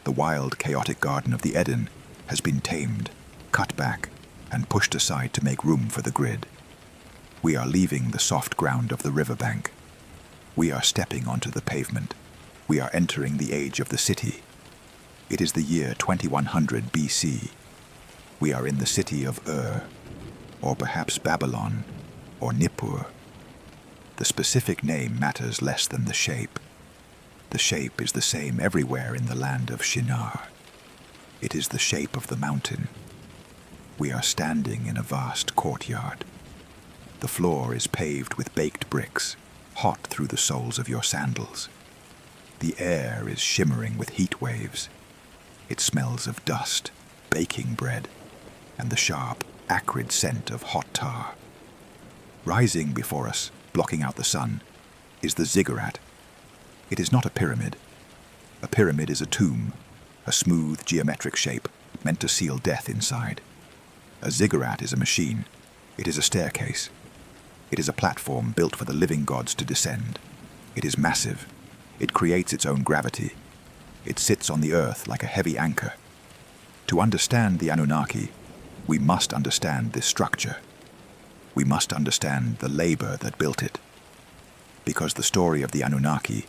The wild, chaotic garden of the Eden has been tamed, cut back, and pushed aside to make room for the grid. We are leaving the soft ground of the riverbank. We are stepping onto the pavement. We are entering the age of the city. It is the year 2100 BC. We are in the city of or perhaps Babylon, or Nippur. The specific name matters less than the shape. The shape is the same everywhere in the land of Shinar. It is the shape of the mountain. We are standing in a vast courtyard. The floor is paved with baked bricks, hot through the soles of your sandals. The air is shimmering with heat waves. It smells of dust, baking bread, and the sharp, acrid scent of hot tar. Rising before us, blocking out the sun, is the ziggurat. It is not a pyramid. A pyramid is a tomb. a smooth geometric shape meant to seal death inside. A ziggurat is a machine. It is a staircase. It is a platform built for the living gods to descend. It is massive. It creates its own gravity. It sits on the earth like a heavy anchor. To understand the Anunnaki, we must understand this structure. We must understand the labor that built it. Because the story of the Anunnaki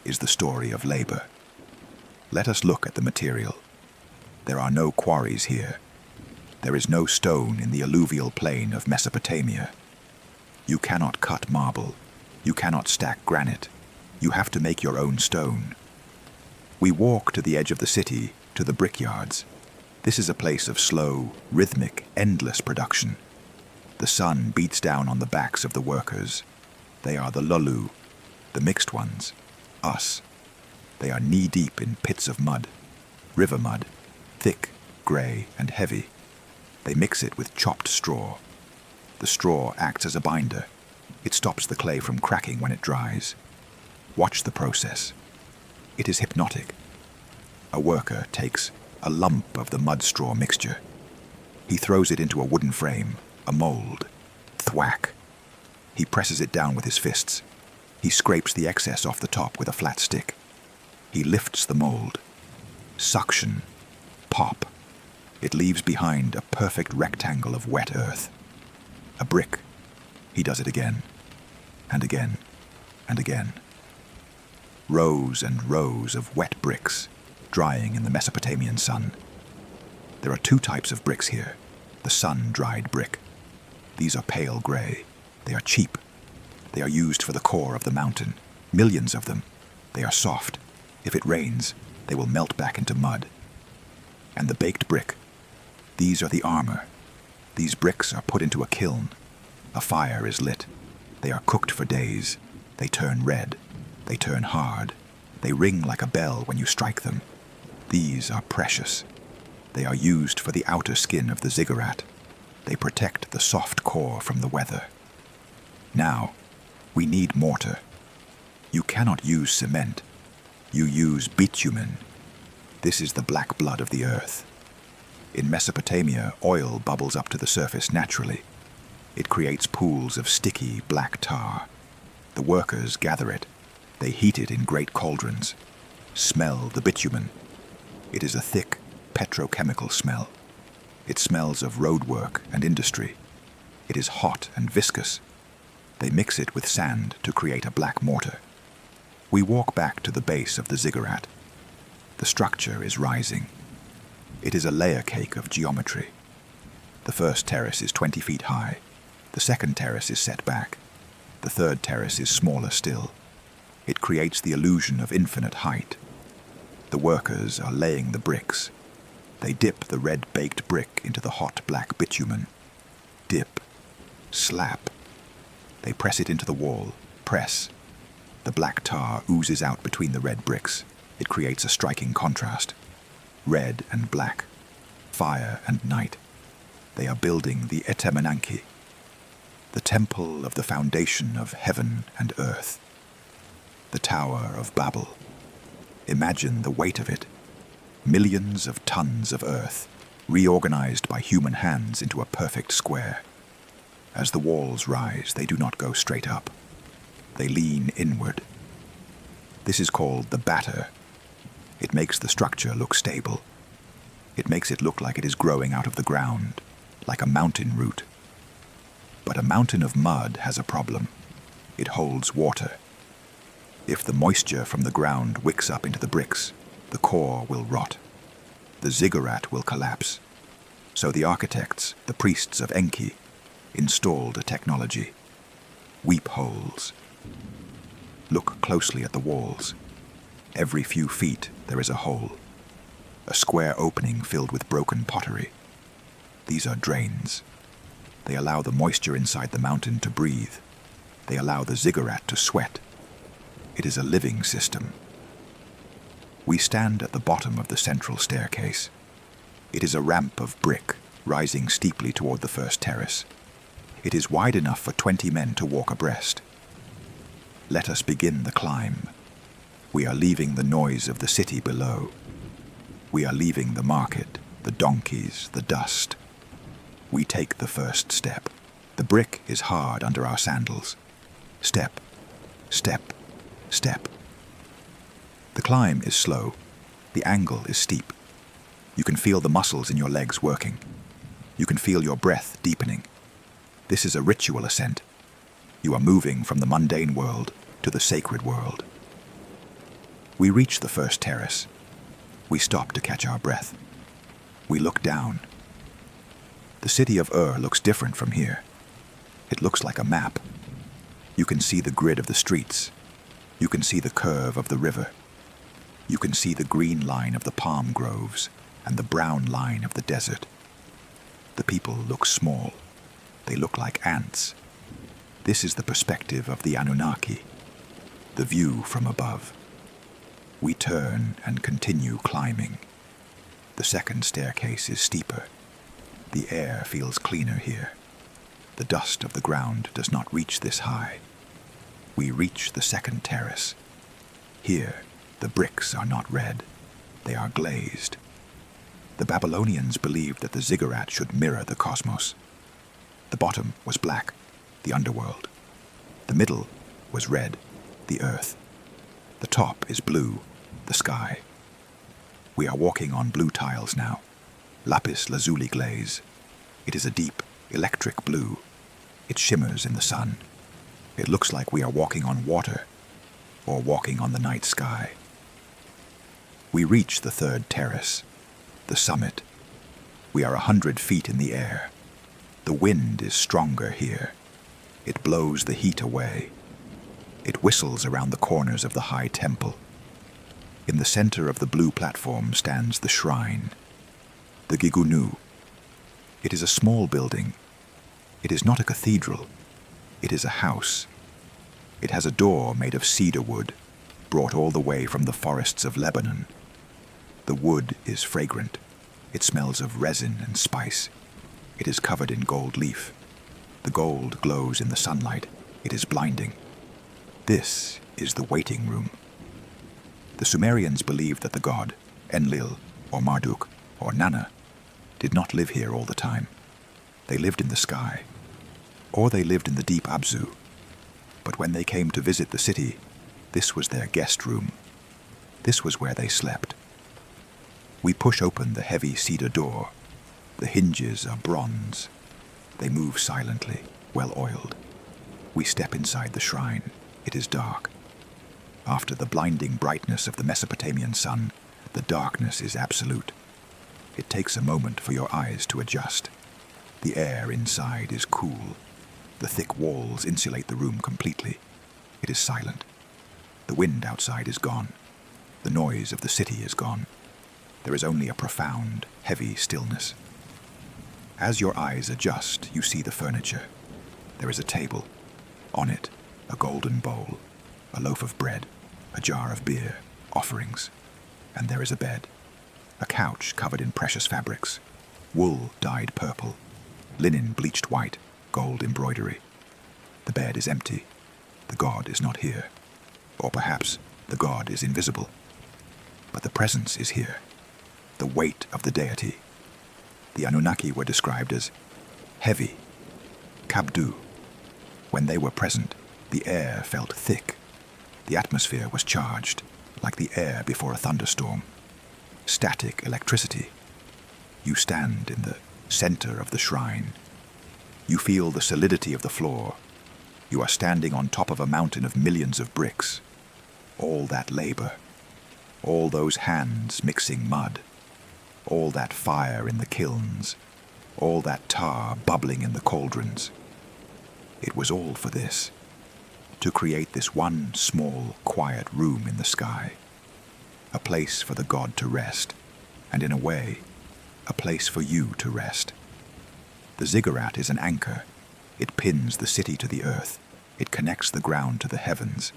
is the story of labor. Let us look at the material. There are no quarries here. There is no stone in the alluvial plain of Mesopotamia. You cannot cut marble. You cannot stack granite. You have to make your own stone. We walk to the edge of the city, to the brickyards. This is a place of slow, rhythmic, endless production. The sun beats down on the backs of the workers. They are the lulu, the mixed ones, us. They are knee-deep in pits of mud, river mud, thick, grey, and heavy. They mix it with chopped straw. The straw acts as a binder. It stops the clay from cracking when it dries. Watch the process. It is hypnotic. A worker takes a lump of the mud-straw mixture. He throws it into a wooden frame, a mold. Thwack. He presses it down with his fists. He scrapes the excess off the top with a flat stick. He lifts the mold. Suction. Pop. It leaves behind a perfect rectangle of wet earth. A brick. He does it again, and again, and again. Rows and rows of wet bricks, drying in the Mesopotamian sun. There are two types of bricks here. The sun-dried brick. These are pale gray. They are cheap. They are used for the core of the mountain. Millions of them. They are soft. If it rains, they will melt back into mud. And the baked brick. These are the armor. These bricks are put into a kiln. A fire is lit. They are cooked for days. They turn red. They turn hard. They ring like a bell when you strike them. These are precious. They are used for the outer skin of the ziggurat. They protect the soft core from the weather. Now, we need mortar. You cannot use cement. You use bitumen. This is the black blood of the earth. In Mesopotamia, oil bubbles up to the surface naturally. It creates pools of sticky black tar. The workers gather it. They heat it in great cauldrons. Smell the bitumen. It is a thick, petrochemical smell. It smells of roadwork and industry. It is hot and viscous. They mix it with sand to create a black mortar. We walk back to the base of the ziggurat. The structure is rising. It is a layer cake of geometry. The first terrace is 20 feet high. The second terrace is set back. The third terrace is smaller still. It creates the illusion of infinite height. The workers are laying the bricks. They dip the red-baked brick into the hot black bitumen. Dip. Slap. They press it into the wall. Press. The black tar oozes out between the red bricks. It creates a striking contrast. Red and black. Fire and night. They are building the Enki, the temple of the foundation of heaven and earth. The Tower of Babel. Imagine the weight of it. Millions of tons of earth, reorganized by human hands into a perfect square. As the walls rise, they do not go straight up. They lean inward. This is called the batter. It makes the structure look stable. It makes it look like it is growing out of the ground, like a mountain root. But a mountain of mud has a problem. It holds water. If the moisture from the ground wicks up into the bricks, the core will rot. The ziggurat will collapse. So the architects, the priests of Enki, installed a technology. Weep holes. Look closely at the walls. Every few feet there is a hole. A square opening filled with broken pottery. These are drains. They allow the moisture inside the mountain to breathe. They allow the ziggurat to sweat. It is a living system. We stand at the bottom of the central staircase. It is a ramp of brick, rising steeply toward the first terrace. It is wide enough for 20 men to walk abreast. Let us begin the climb. We are leaving the noise of the city below. We are leaving the market, the donkeys, the dust. We take the first step. The brick is hard under our sandals. Step, step, step. The climb is slow. The angle is steep. You can feel the muscles in your legs working. You can feel your breath deepening. This is a ritual ascent. You are moving from the mundane world to the sacred world. We reach the first terrace. We stop to catch our breath. We look down. The city of looks different from here. It looks like a map. You can see the grid of the streets. You can see the curve of the river. You can see the green line of the palm groves and the brown line of the desert. The people look small. They look like ants. This is the perspective of the Anunnaki, the view from above. We turn and continue climbing. The second staircase is steeper. The air feels cleaner here. The dust of the ground does not reach this high. We reach the second terrace. Here, the bricks are not red. They are glazed. The Babylonians believed that the ziggurat should mirror the cosmos. The bottom was black, the underworld. The middle was red, the earth. The top is blue, the sky. We are walking on blue tiles now. Lapis lazuli glaze. It is a deep, electric blue. It shimmers in the sun. It looks like we are walking on water, or walking on the night sky. We reach the third terrace, the summit. We are 100 feet in the air. The wind is stronger here. It blows the heat away. It whistles around the corners of the high temple. In the center of the blue platform stands the shrine, the Gigunu. It is a small building. It is not a cathedral. It is a house. It has a door made of cedar wood, brought all the way from the forests of Lebanon. The wood is fragrant. It smells of resin and spice. It is covered in gold leaf. The gold glows in the sunlight. It is blinding. This is the waiting room. The Sumerians believed that the god, Enlil, or Marduk, or Nana, did not live here all the time. They lived in the sky, or they lived in the deep Abzu. But when they came to visit the city, this was their guest room. This was where they slept. We push open the heavy cedar door. The hinges are bronze. They move silently, well-oiled. We step inside the shrine. It is dark. After the blinding brightness of the Mesopotamian sun, the darkness is absolute. It takes a moment for your eyes to adjust. The air inside is cool. The thick walls insulate the room completely. It is silent. The wind outside is gone. The noise of the city is gone. There is only a profound, heavy stillness. As your eyes adjust, you see the furniture. There is a table. On it, a golden bowl, a loaf of bread, a jar of beer, offerings. And there is a bed. A couch covered in precious fabrics. Wool dyed purple. Linen bleached white, gold embroidery. The bed is empty. The god is not here. Or perhaps the god is invisible. But the presence is here. The weight of the deity. The Anunnaki were described as heavy, kabdu. When they were present, the air felt thick. The atmosphere was charged, like the air before a thunderstorm. Static electricity. You stand in the center of the shrine. You feel the solidity of the floor. You are standing on top of a mountain of millions of bricks. All that labor. All those hands mixing mud. All that fire in the kilns. All that tar bubbling in the cauldrons. It was all for this. To create this one small, quiet room in the sky. A place for the god to rest. And in a way, a place for you to rest. The ziggurat is an anchor. It pins the city to the earth. It connects the ground to the heavens.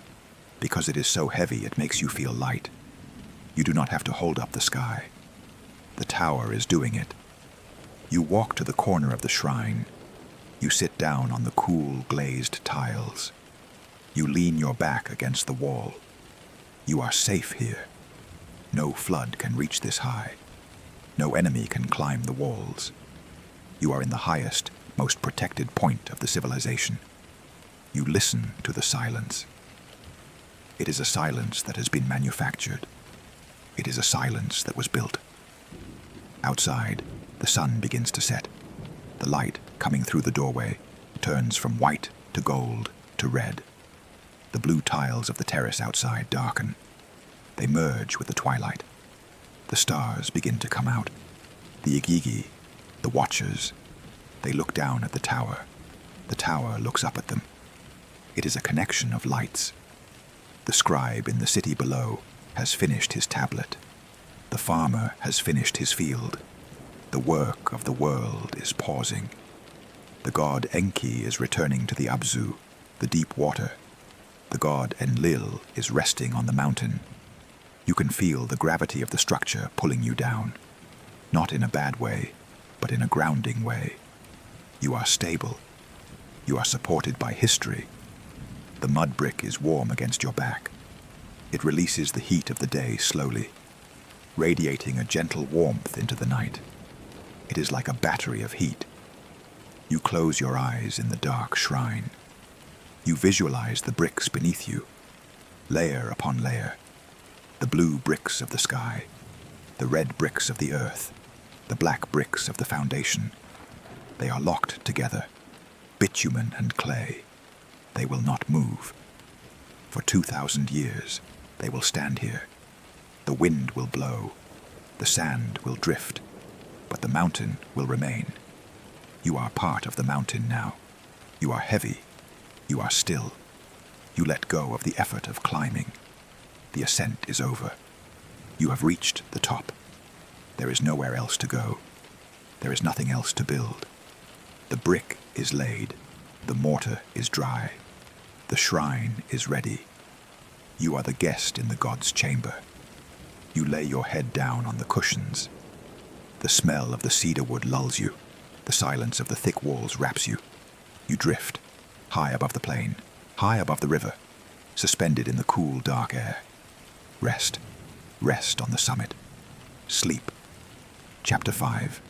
Because it is so heavy, it makes you feel light. You do not have to hold up the sky. The tower is doing it. You walk to the corner of the shrine. You sit down on the cool, glazed tiles. You lean your back against the wall. You are safe here. No flood can reach this high. No enemy can climb the walls. You are in the highest, most protected point of the civilization. You listen to the silence. It is a silence that has been manufactured. It is a silence that was built. Outside, the sun begins to set. The light coming through the doorway turns from white to gold to red. The blue tiles of the terrace outside darken. They merge with the twilight. The stars begin to come out. The Igigi, the watchers, they look down at the tower. The tower looks up at them. It is a connection of lights. The scribe in the city below has finished his tablet. The farmer has finished his field. The work of the world is pausing. The god Enki is returning to the Abzu, the deep water. The god Enlil is resting on the mountain. You can feel the gravity of the structure pulling you down. Not in a bad way, but in a grounding way. You are stable. You are supported by history. The mud brick is warm against your back. It releases the heat of the day slowly, radiating a gentle warmth into the night. It is like a battery of heat. You close your eyes in the dark shrine. You visualize the bricks beneath you, layer upon layer. The blue bricks of the sky, the red bricks of the earth, the black bricks of the foundation. They are locked together, bitumen and clay. They will not move. For 2,000 years, they will stand here. The wind will blow, the sand will drift, but the mountain will remain. You are part of the mountain now. You are heavy. You are still. You let go of the effort of climbing. The ascent is over. You have reached the top. There is nowhere else to go. There is nothing else to build. The brick is laid. The mortar is dry. The shrine is ready. You are the guest in the god's chamber. You lay your head down on the cushions. The smell of the cedar wood lulls you. The silence of the thick walls wraps you. You drift, high above the plain, high above the river, suspended in the cool, dark air. Rest. Rest on the summit. Sleep. Chapter 5.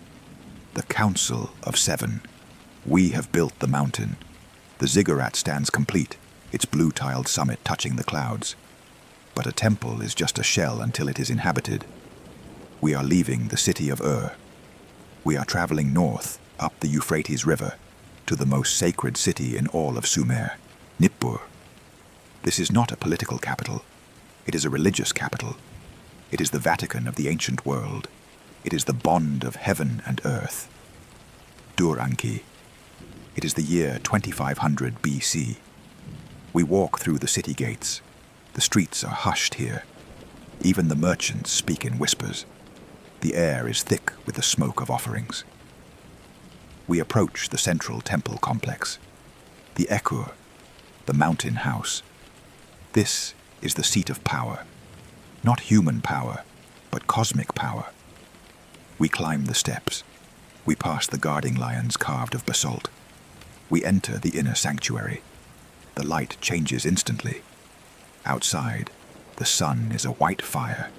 The Council of Seven. We have built the mountain. The ziggurat stands complete, its blue-tiled summit touching the clouds. But a temple is just a shell until it is inhabited. We are leaving the city of Ur. We are traveling north, up the Euphrates River, to the most sacred city in all of Sumer, Nippur. This is not a political capital. It is a religious capital. It is the Vatican of the ancient world. It is the bond of heaven and earth. Dur-Anki. It is the year 2500 BC. We walk through the city gates. The streets are hushed here. Even the merchants speak in whispers. The air is thick with the smoke of offerings. We approach the central temple complex, the Ekur, the mountain house. This is the seat of power, not human power, but cosmic power. We climb the steps. We pass the guarding lions carved of basalt. We enter the inner sanctuary. The light changes instantly. Outside, the sun is a white fire.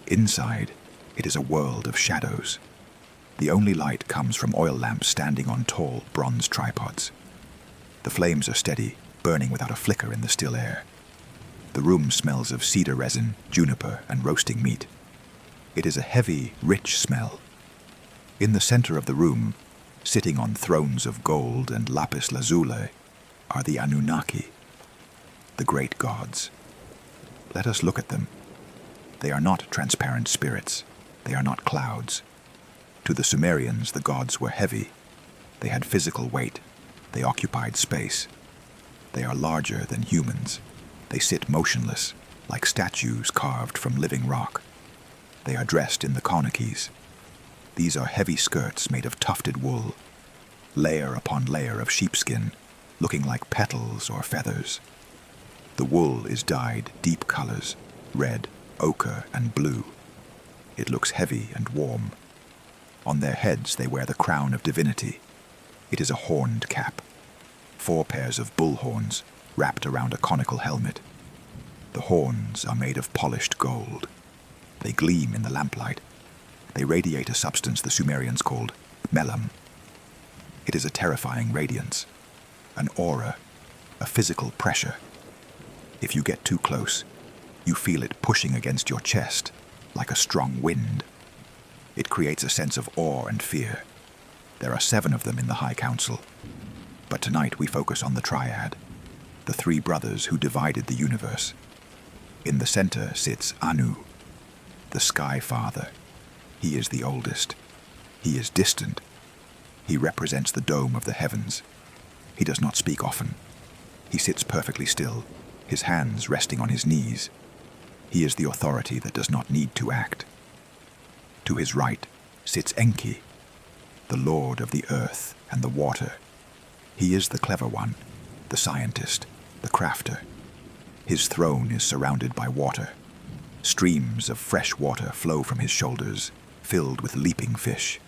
Inside, it is a world of shadows. The only light comes from oil lamps standing on tall bronze tripods. The flames are steady, burning without a flicker in the still air. The room smells of cedar resin, juniper, and roasting meat. It is a heavy, rich smell. In the center of the room, sitting on thrones of gold and lapis lazuli, are the Anunnaki, the great gods. Let us look at them. They are not transparent spirits. They are not clouds. To the Sumerians, the gods were heavy. They had physical weight. They occupied space. They are larger than humans. They sit motionless, like statues carved from living rock. They are dressed in the konakis. These are heavy skirts made of tufted wool, layer upon layer of sheepskin, looking like petals or feathers. The wool is dyed deep colors, red, ochre, and blue. It looks heavy and warm. On their heads they wear the crown of divinity. It is a horned cap, 4 pairs of bull horns wrapped around a conical helmet. The horns are made of polished gold. They gleam in the lamplight. They radiate a substance the Sumerians called melam. It is a terrifying radiance, an aura, a physical pressure. If you get too close, you feel it pushing against your chest like a strong wind. It creates a sense of awe and fear. There are 7 of them in the High Council. But tonight we focus on the triad, the 3 brothers who divided the universe. In the center sits Anu, the Sky Father. He is the oldest. He is distant. He represents the dome of the heavens. He does not speak often. He sits perfectly still, his hands resting on his knees. He is the authority that does not need to act. To his right sits Enki, the lord of the earth and the water. He is the clever one, the scientist, the crafter. His throne is surrounded by water. Streams of fresh water flow from his shoulders, filled with leaping fish.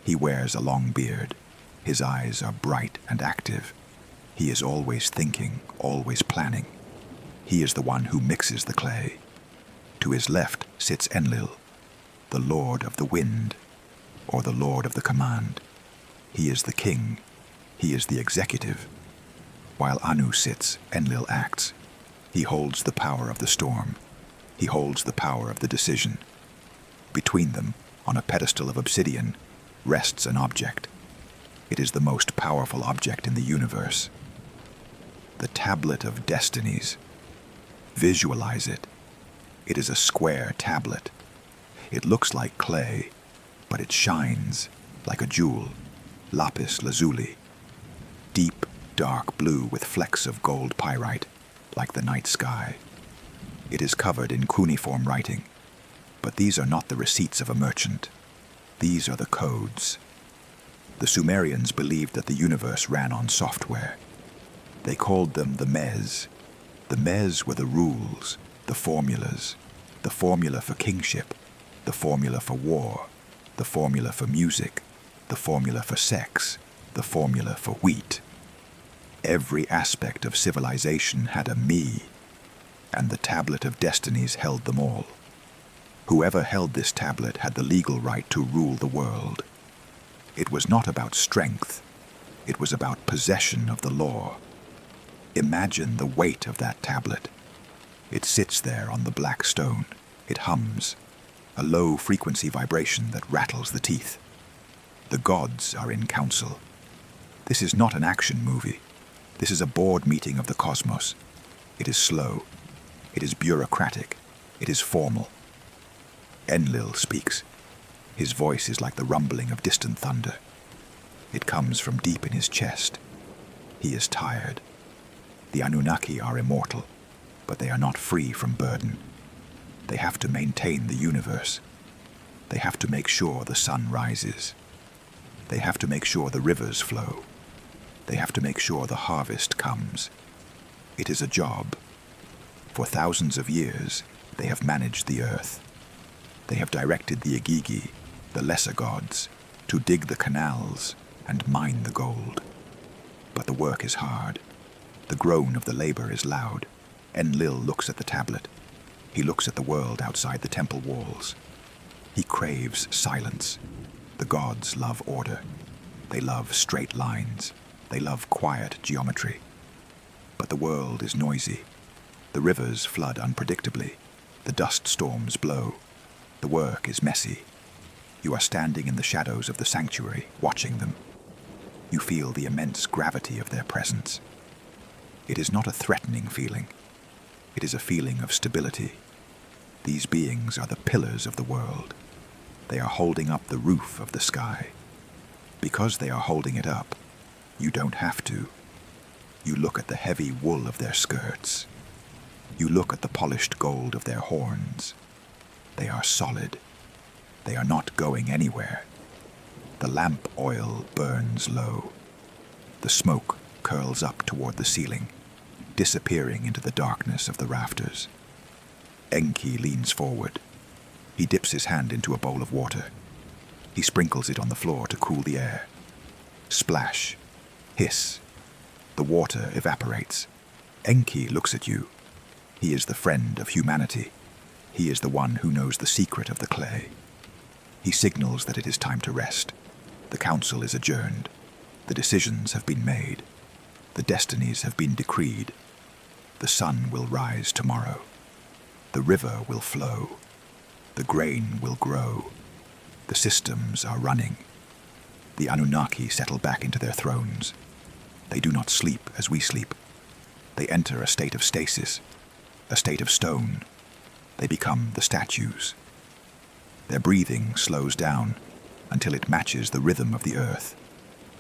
He wears a long beard. His eyes are bright and active. He is always thinking, always planning. He is the one who mixes the clay. To his left sits Enlil, the lord of the wind, or the lord of the command. He is the king. He is the executive. While Anu sits, Enlil acts. He holds the power of the storm. He holds the power of the decision. Between them, on a pedestal of obsidian, rests an object. It is the most powerful object in the universe. The Tablet of Destinies. Visualize it. It is a square tablet. It looks like clay, but it shines like a jewel, lapis lazuli. Deep, dark blue with flecks of gold pyrite, like the night sky. It is covered in cuneiform writing, but these are not the receipts of a merchant. These are the codes. The Sumerians believed that the universe ran on software. They called them the Mez. The Mez were the rules, the formulas, the formula for kingship, the formula for war, the formula for music, the formula for sex, the formula for wheat. Every aspect of civilization had a me, and the Tablet of Destinies held them all. Whoever held this tablet had the legal right to rule the world. It was not about strength. It was about possession of the law. Imagine the weight of that tablet. It sits there on the black stone. It hums, a low-frequency vibration that rattles the teeth. The gods are in council. This is not an action movie. This is a board meeting of the cosmos. It is slow. It is bureaucratic. It is formal. Enlil speaks. His voice is like the rumbling of distant thunder. It comes from deep in his chest. He is tired. The Anunnaki are immortal, but they are not free from burden. They have to maintain the universe. They have to make sure the sun rises. They have to make sure the rivers flow. They have to make sure the harvest comes. It is a job. For thousands of years, they have managed the earth. They have directed the Igigi, the lesser gods, to dig the canals and mine the gold. But the work is hard. The groan of the labor is loud. Enlil looks at the tablet. He looks at the world outside the temple walls. He craves silence. The gods love order. They love straight lines. They love quiet geometry. But the world is noisy. The rivers flood unpredictably. The dust storms blow. The work is messy. You are standing in the shadows of the sanctuary, watching them. You feel the immense gravity of their presence. It is not a threatening feeling. It is a feeling of stability. These beings are the pillars of the world. They are holding up the roof of the sky. Because they are holding it up, you don't have to. You look at the heavy wool of their skirts. You look at the polished gold of their horns. They are solid. They are not going anywhere. The lamp oil burns low. The smoke curls up toward the ceiling, disappearing into the darkness of the rafters. Enki leans forward. He dips his hand into a bowl of water. He sprinkles it on the floor to cool the air. Splash. Hiss. The water evaporates. Enki looks at you. He is the friend of humanity. He is the one who knows the secret of the clay. He signals that it is time to rest. The council is adjourned. The decisions have been made. The destinies have been decreed. The sun will rise tomorrow. The river will flow. The grain will grow. The systems are running. The Anunnaki settle back into their thrones. They do not sleep as we sleep. They enter a state of stasis, a state of stone. They become the statues. Their breathing slows down until it matches the rhythm of the earth.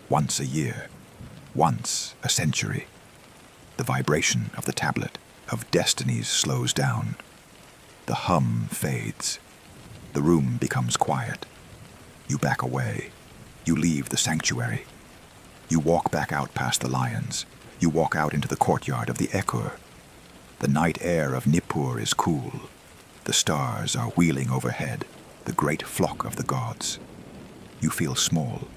Once a year, once a century. The vibration of the tablet of destinies slows down. The hum fades. The room becomes quiet. You back away. You leave the sanctuary. You walk back out past the lions. You walk out into the courtyard of the Ekur. The night air of Nippur is cool. The stars are wheeling overhead, the great flock of the gods. You feel small,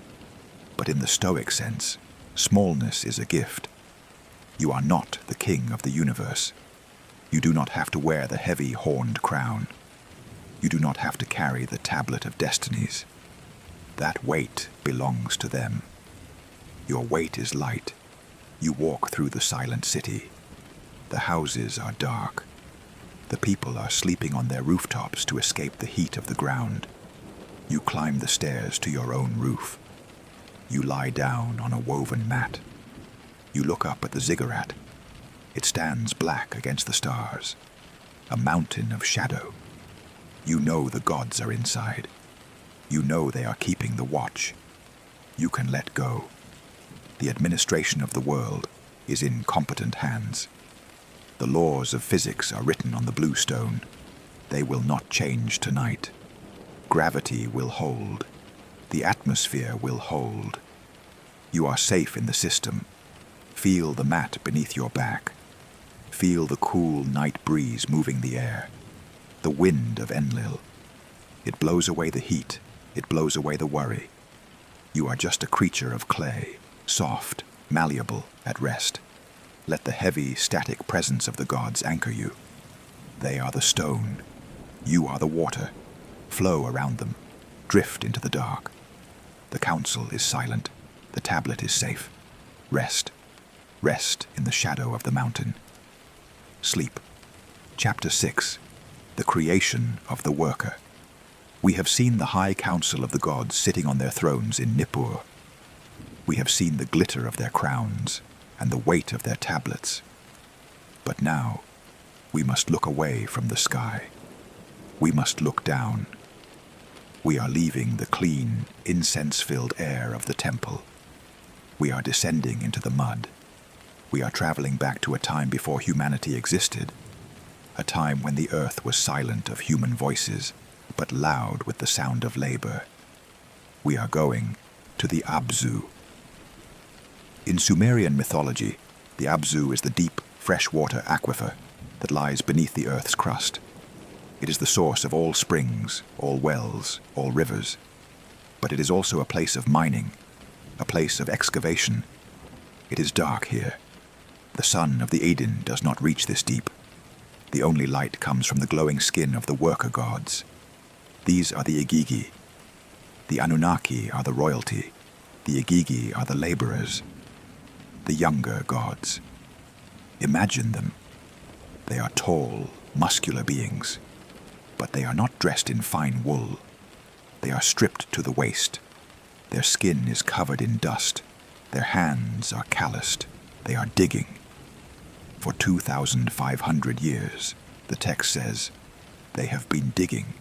but in the Stoic sense, smallness is a gift. You are not the king of the universe. You do not have to wear the heavy horned crown. You do not have to carry the tablet of destinies. That weight belongs to them. Your weight is light. You walk through the silent city. The houses are dark. The people are sleeping on their rooftops to escape the heat of the ground. You climb the stairs to your own roof. You lie down on a woven mat. You look up at the ziggurat. It stands black against the stars, a mountain of shadow. You know the gods are inside. You know they are keeping the watch. You can let go. The administration of the world is in competent hands. The laws of physics are written on the blue stone. They will not change tonight. Gravity will hold. The atmosphere will hold. You are safe in the system. Feel the mat beneath your back. Feel the cool night breeze moving the air. The wind of Enlil. It blows away the heat. It blows away the worry. You are just a creature of clay, soft, malleable, at rest. Let the heavy, static presence of the gods anchor you. They are the stone. You are the water. Flow around them. Drift into the dark. The council is silent. The tablet is safe. Rest. Rest in the shadow of the mountain. Sleep. Chapter 6. The creation of the worker. We have seen the high council of the gods sitting on their thrones in Nippur. We have seen the glitter of their crowns and the weight of their tablets. But now, we must look away from the sky. We must look down. We are leaving the clean, incense-filled air of the temple. We are descending into the mud. We are traveling back to a time before humanity existed, a time when the earth was silent of human voices, but loud with the sound of labor. We are going to the Abzu. In Sumerian mythology, the Abzu is the deep, freshwater aquifer that lies beneath the earth's crust. It is the source of all springs, all wells, all rivers. But it is also a place of mining, a place of excavation. It is dark here. The sun of the Aiden does not reach this deep. The only light comes from the glowing skin of the worker gods. These are the Igigi. The Anunnaki are the royalty. The Igigi are the laborers. The younger gods. Imagine them. They are tall, muscular beings, but they are not dressed in fine wool. They are stripped to the waist. Their skin is covered in dust. Their hands are calloused. They are digging. For 2,500 years, the text says, they have been digging.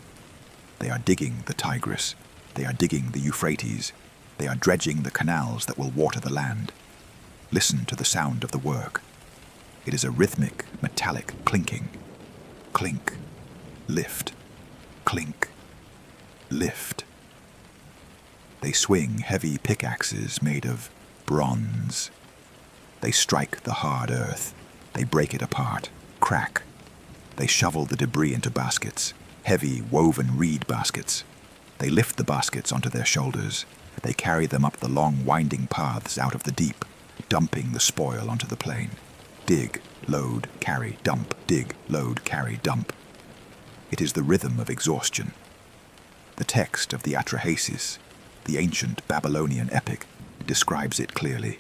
They are digging the Tigris. They are digging the Euphrates. They are dredging the canals that will water the land. Listen to the sound of the work. It is a rhythmic, metallic clinking. Clink, lift, clink, lift. They swing heavy pickaxes made of bronze. They strike the hard earth. They break it apart, crack. They shovel the debris into baskets, heavy woven reed baskets. They lift the baskets onto their shoulders. They carry them up the long winding paths out of the deep, dumping the spoil onto the plain. Dig, load, carry, dump, dig, load, carry, dump. It is the rhythm of exhaustion. The text of the Atrahasis, the ancient Babylonian epic, describes it clearly.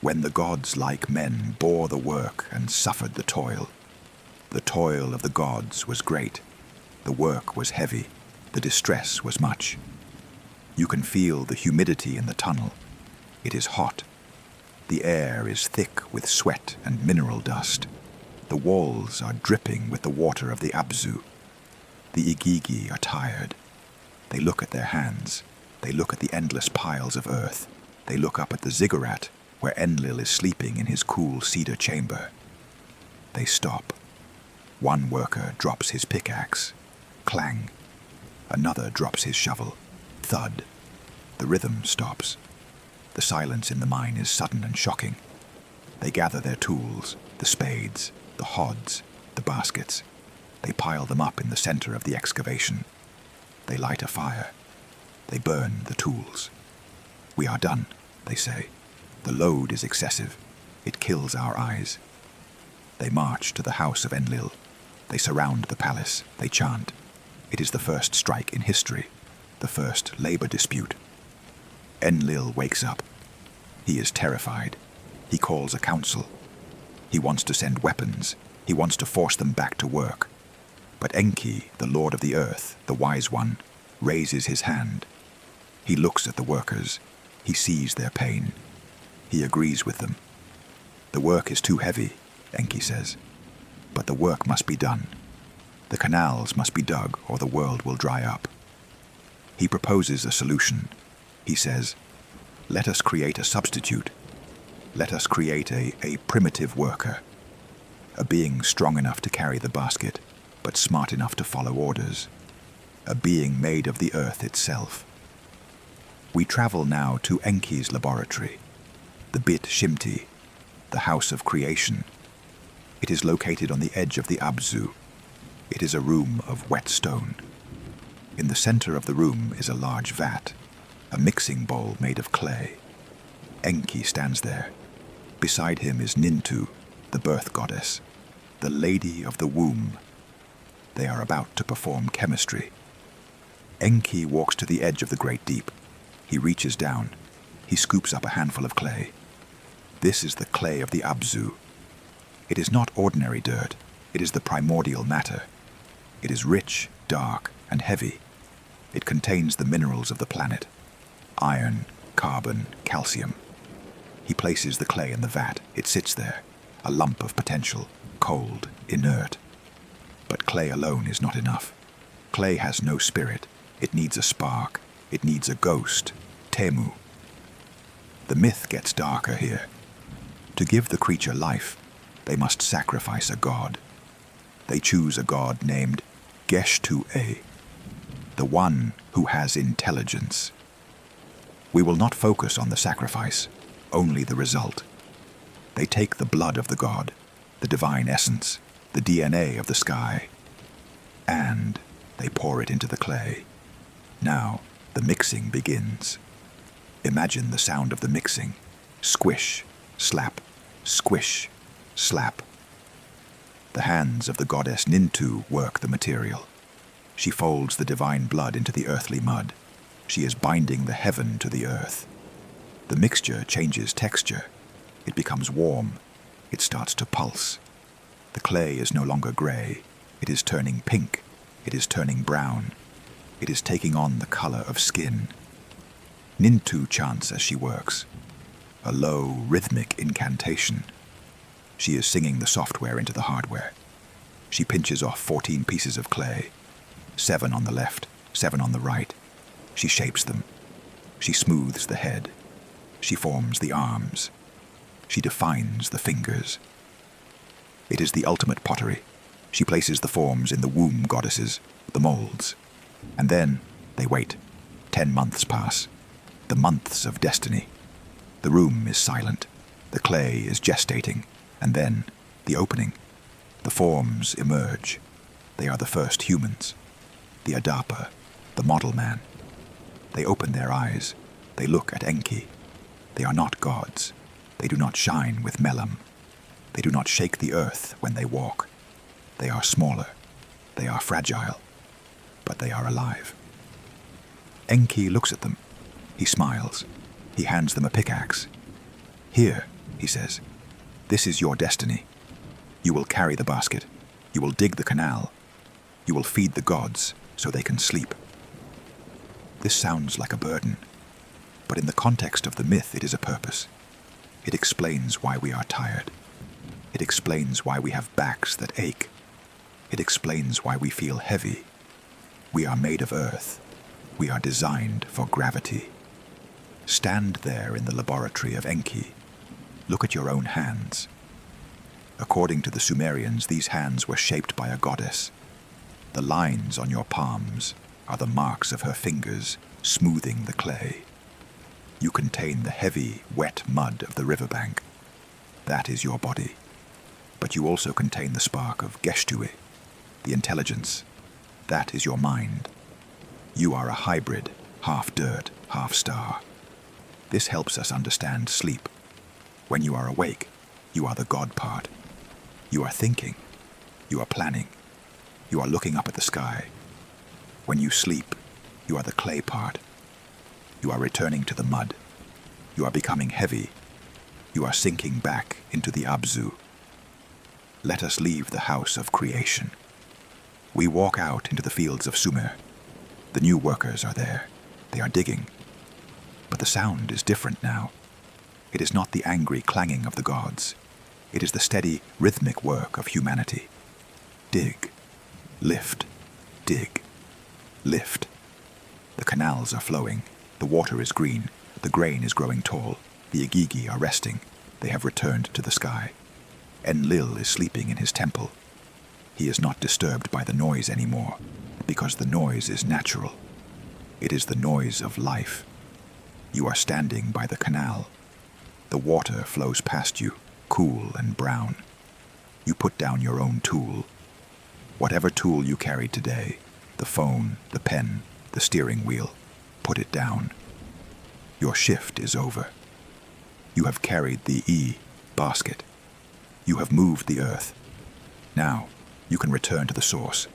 When the gods, like men, bore the work and suffered the toil of the gods was great, the work was heavy, the distress was much. You can feel the humidity in the tunnel. It is hot. The air is thick with sweat and mineral dust. The walls are dripping with the water of the Abzu. The Igigi are tired. They look at their hands. They look at the endless piles of earth. They look up at the ziggurat, where Enlil is sleeping in his cool cedar chamber. They stop. One worker drops his pickaxe. Clang. Another drops his shovel. Thud. The rhythm stops. The silence in the mine is sudden and shocking. They gather their tools, the spades, the hods, the baskets. They pile them up in the center of the excavation. They light a fire. They burn the tools. We are done, they say. The load is excessive. It kills our eyes. They march to the house of Enlil. They surround the palace. They chant. It is the first strike in history, the first labor dispute. Enlil wakes up. He is terrified. He calls a council. He wants to send weapons. He wants to force them back to work. But Enki, the lord of the earth, the wise one, raises his hand. He looks at the workers. He sees their pain. He agrees with them. The work is too heavy, Enki says. But the work must be done. The canals must be dug or the world will dry up. He proposes a solution. He says, let us create a substitute. Let us create a primitive worker. A being strong enough to carry the basket, but smart enough to follow orders. A being made of the earth itself. We travel now to Enki's laboratory, the Bit Shimti, the house of creation. It is located on the edge of the Abzu. It is a room of wet stone. In the center of the room is a large vat, a mixing bowl made of clay. Enki stands there. Beside him is Nintu, the birth goddess, the lady of the womb. They are about to perform chemistry. Enki walks to the edge of the great deep. He reaches down. He scoops up a handful of clay. This is the clay of the Abzu. It is not ordinary dirt. It is the primordial matter. It is rich, dark, and heavy. It contains the minerals of the planet: iron, carbon, calcium. He places the clay in the vat. It sits there, a lump of potential, cold, inert. But clay alone is not enough. Clay has no spirit. It needs a spark. It needs a ghost, Temu. The myth gets darker here. To give the creature life, they must sacrifice a god. They choose a god named Geshtu-e, the one who has intelligence. We will not focus on the sacrifice, only the result. They take the blood of the god, the divine essence, the DNA of the sky, and they pour it into the clay. Now, the mixing begins. Imagine the sound of the mixing. Squish, slap, squish, slap. The hands of the goddess Nintu work the material. She folds the divine blood into the earthly mud. She is binding the heaven to the earth. The mixture changes texture. It becomes warm. It starts to pulse. The clay is no longer gray. It is turning pink. It is turning brown. It is taking on the color of skin. Nintu chants as she works, a low, rhythmic incantation. She is singing the software into the hardware. She pinches off 14 pieces of clay, 7 on the left, 7 on the right. She shapes them. She smooths the head. She forms the arms. She defines the fingers. It is the ultimate pottery. She places the forms in the womb goddesses, the molds. And then they wait. 10 months pass. The months of destiny. The room is silent. The clay is gestating. And then the opening. The forms emerge. They are the first humans. The Adapa, the model man. They open their eyes. They look at Enki. They are not gods. They do not shine with melam. They do not shake the earth when they walk. They are smaller. They are fragile. But they are alive. Enki looks at them. He smiles. He hands them a pickaxe. "Here," he says, "this is your destiny. You will carry the basket. You will dig the canal. You will feed the gods so they can sleep." This sounds like a burden, but in the context of the myth it is a purpose. It explains why we are tired. It explains why we have backs that ache. It explains why we feel heavy. We are made of earth. We are designed for gravity. Stand there in the laboratory of Enki. Look at your own hands. According to the Sumerians, these hands were shaped by a goddess. The lines on your palms are the marks of her fingers smoothing the clay. You contain the heavy, wet mud of the riverbank. That is your body. But you also contain the spark of Geshtui, the intelligence. That is your mind. You are a hybrid, half dirt, half star. This helps us understand sleep. When you are awake, you are the God part. You are thinking. You are planning. You are looking up at the sky. When you sleep, you are the clay part. You are returning to the mud. You are becoming heavy. You are sinking back into the Abzu. Let us leave the house of creation. We walk out into the fields of Sumer. The new workers are there. They are digging. But the sound is different now. It is not the angry clanging of the gods. It is the steady, rhythmic work of humanity. Dig. Lift. Dig. Lift. The canals are flowing. The water is green. The grain is growing tall. The Igigi are resting. They have returned to the sky. Enlil is sleeping in his temple. He is not disturbed by the noise anymore, because the noise is natural. It is the noise of life. You are standing by the canal. The water flows past you, cool and brown. You put down your own tool. Whatever tool you carried today, the phone, the pen, the steering wheel, put it down. Your shift is over. You have carried the basket. You have moved the earth. Now, you can return to the source.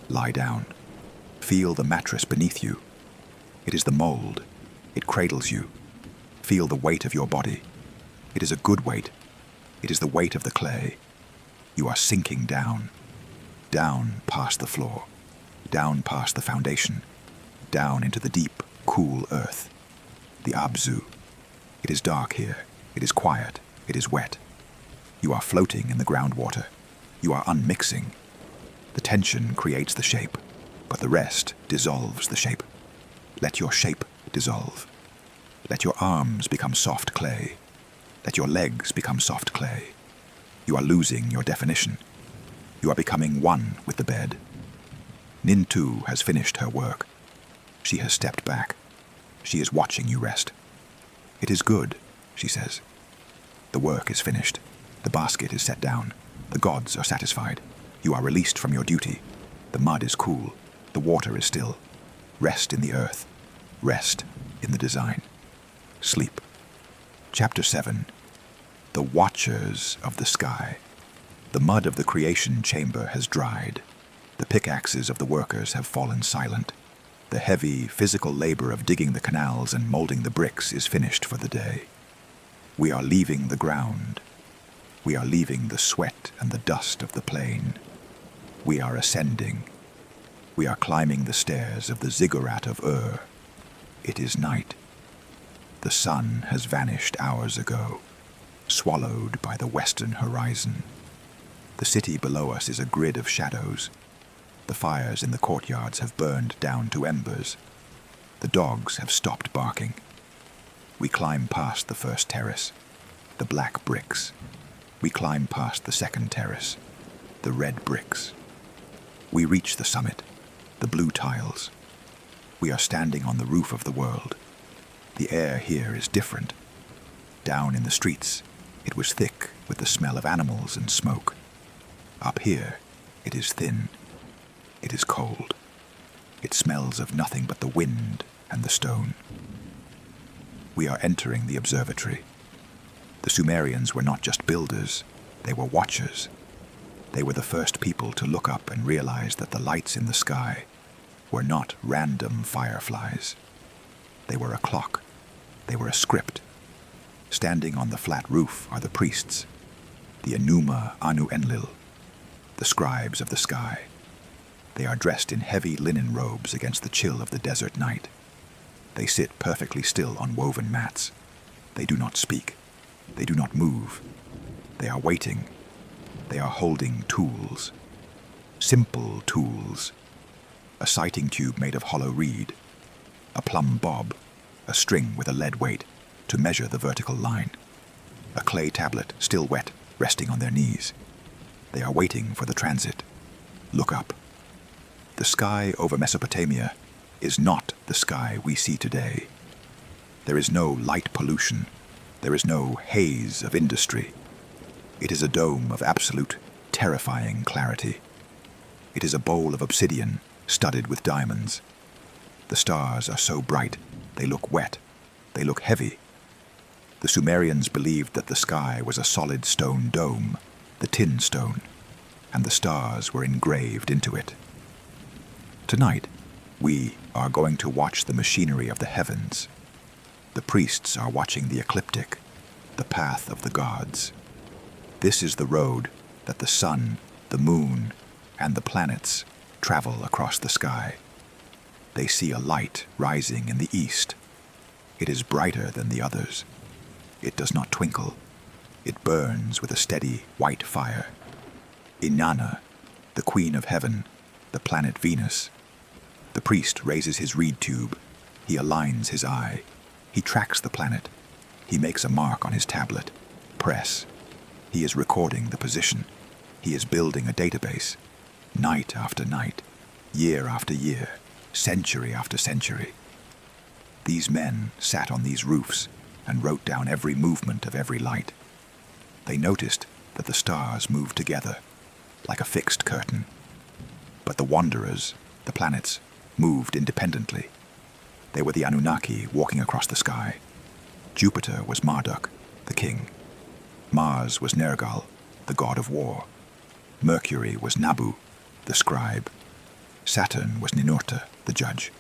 Lie down. Feel the mattress beneath you. It is the mold. It cradles you. Feel the weight of your body. It is a good weight. It is the weight of the clay. You are sinking down. Down past the floor. Down past the foundation. Down into the deep, cool earth. The Abzu. It is dark here. It is quiet. It is wet. You are floating in the groundwater. You are unmixing. The tension creates the shape, but the rest dissolves the shape. Let your shape dissolve. Let your arms become soft clay. Let your legs become soft clay. You are losing your definition. You are becoming one with the bed. Nintu has finished her work. She has stepped back. She is watching you rest. It is good, she says. The work is finished. The basket is set down. The gods are satisfied. You are released from your duty. The mud is cool. The water is still. Rest in the earth. Rest in the design. Sleep. Chapter 7. The Watchers of the Sky. The mud of the creation chamber has dried. The pickaxes of the workers have fallen silent. The heavy, physical labor of digging the canals and molding the bricks is finished for the day. We are leaving the ground. We are leaving the sweat and the dust of the plain. We are ascending. We are climbing the stairs of the Ziggurat of It is night. The sun has vanished hours ago, swallowed by the western horizon. The city below us is a grid of shadows. The fires in the courtyards have burned down to embers. The dogs have stopped barking. We climb past the first terrace, the black bricks. We climb past the second terrace, the red bricks. We reach the summit, the blue tiles. We are standing on the roof of the world. The air here is different. Down in the streets, it was thick with the smell of animals and smoke. Up here, it is thin. It is cold. It smells of nothing but the wind and the stone. We are entering the observatory. The Sumerians were not just builders, they were watchers. They were the first people to look up and realize that the lights in the sky were not random fireflies. They were a clock. They were a script. Standing on the flat roof are the priests, the Enuma Anu Enlil, the scribes of the sky. They are dressed in heavy linen robes against the chill of the desert night. They sit perfectly still on woven mats. They do not speak. They do not move. They are waiting. They are holding tools. Simple tools. A sighting tube made of hollow reed. A plumb bob. A string with a lead weight to measure the vertical line. A clay tablet, still wet, resting on their knees. They are waiting for the transit. Look up. The sky over Mesopotamia is not the sky we see today. There is no light pollution. There is no haze of industry. It is a dome of absolute, terrifying clarity. It is a bowl of obsidian studded with diamonds. The stars are so bright, they look wet. They look heavy. The Sumerians believed that the sky was a solid stone dome, the tin stone, and the stars were engraved into it. Tonight, we are going to watch the machinery of the heavens. The priests are watching the ecliptic, the path of the gods. This is the road that the sun, the moon, and the planets travel across the sky. They see a light rising in the east. It is brighter than the others. It does not twinkle. It burns with a steady white fire. Inanna, the queen of heaven, the planet Venus. The priest raises his reed tube. He aligns his eye. He tracks the planet. He makes a mark on his tablet. Press. He is recording the position. He is building a database. Night after night, year after year, century after century. These men sat on these roofs and wrote down every movement of every light. They noticed that the stars moved together, like a fixed curtain. But the wanderers, the planets, moved independently. They were the Anunnaki walking across the sky. Jupiter was Marduk, the king. Mars was Nergal, the god of war. Mercury was Nabu, the scribe. Saturn was Ninurta, the judge.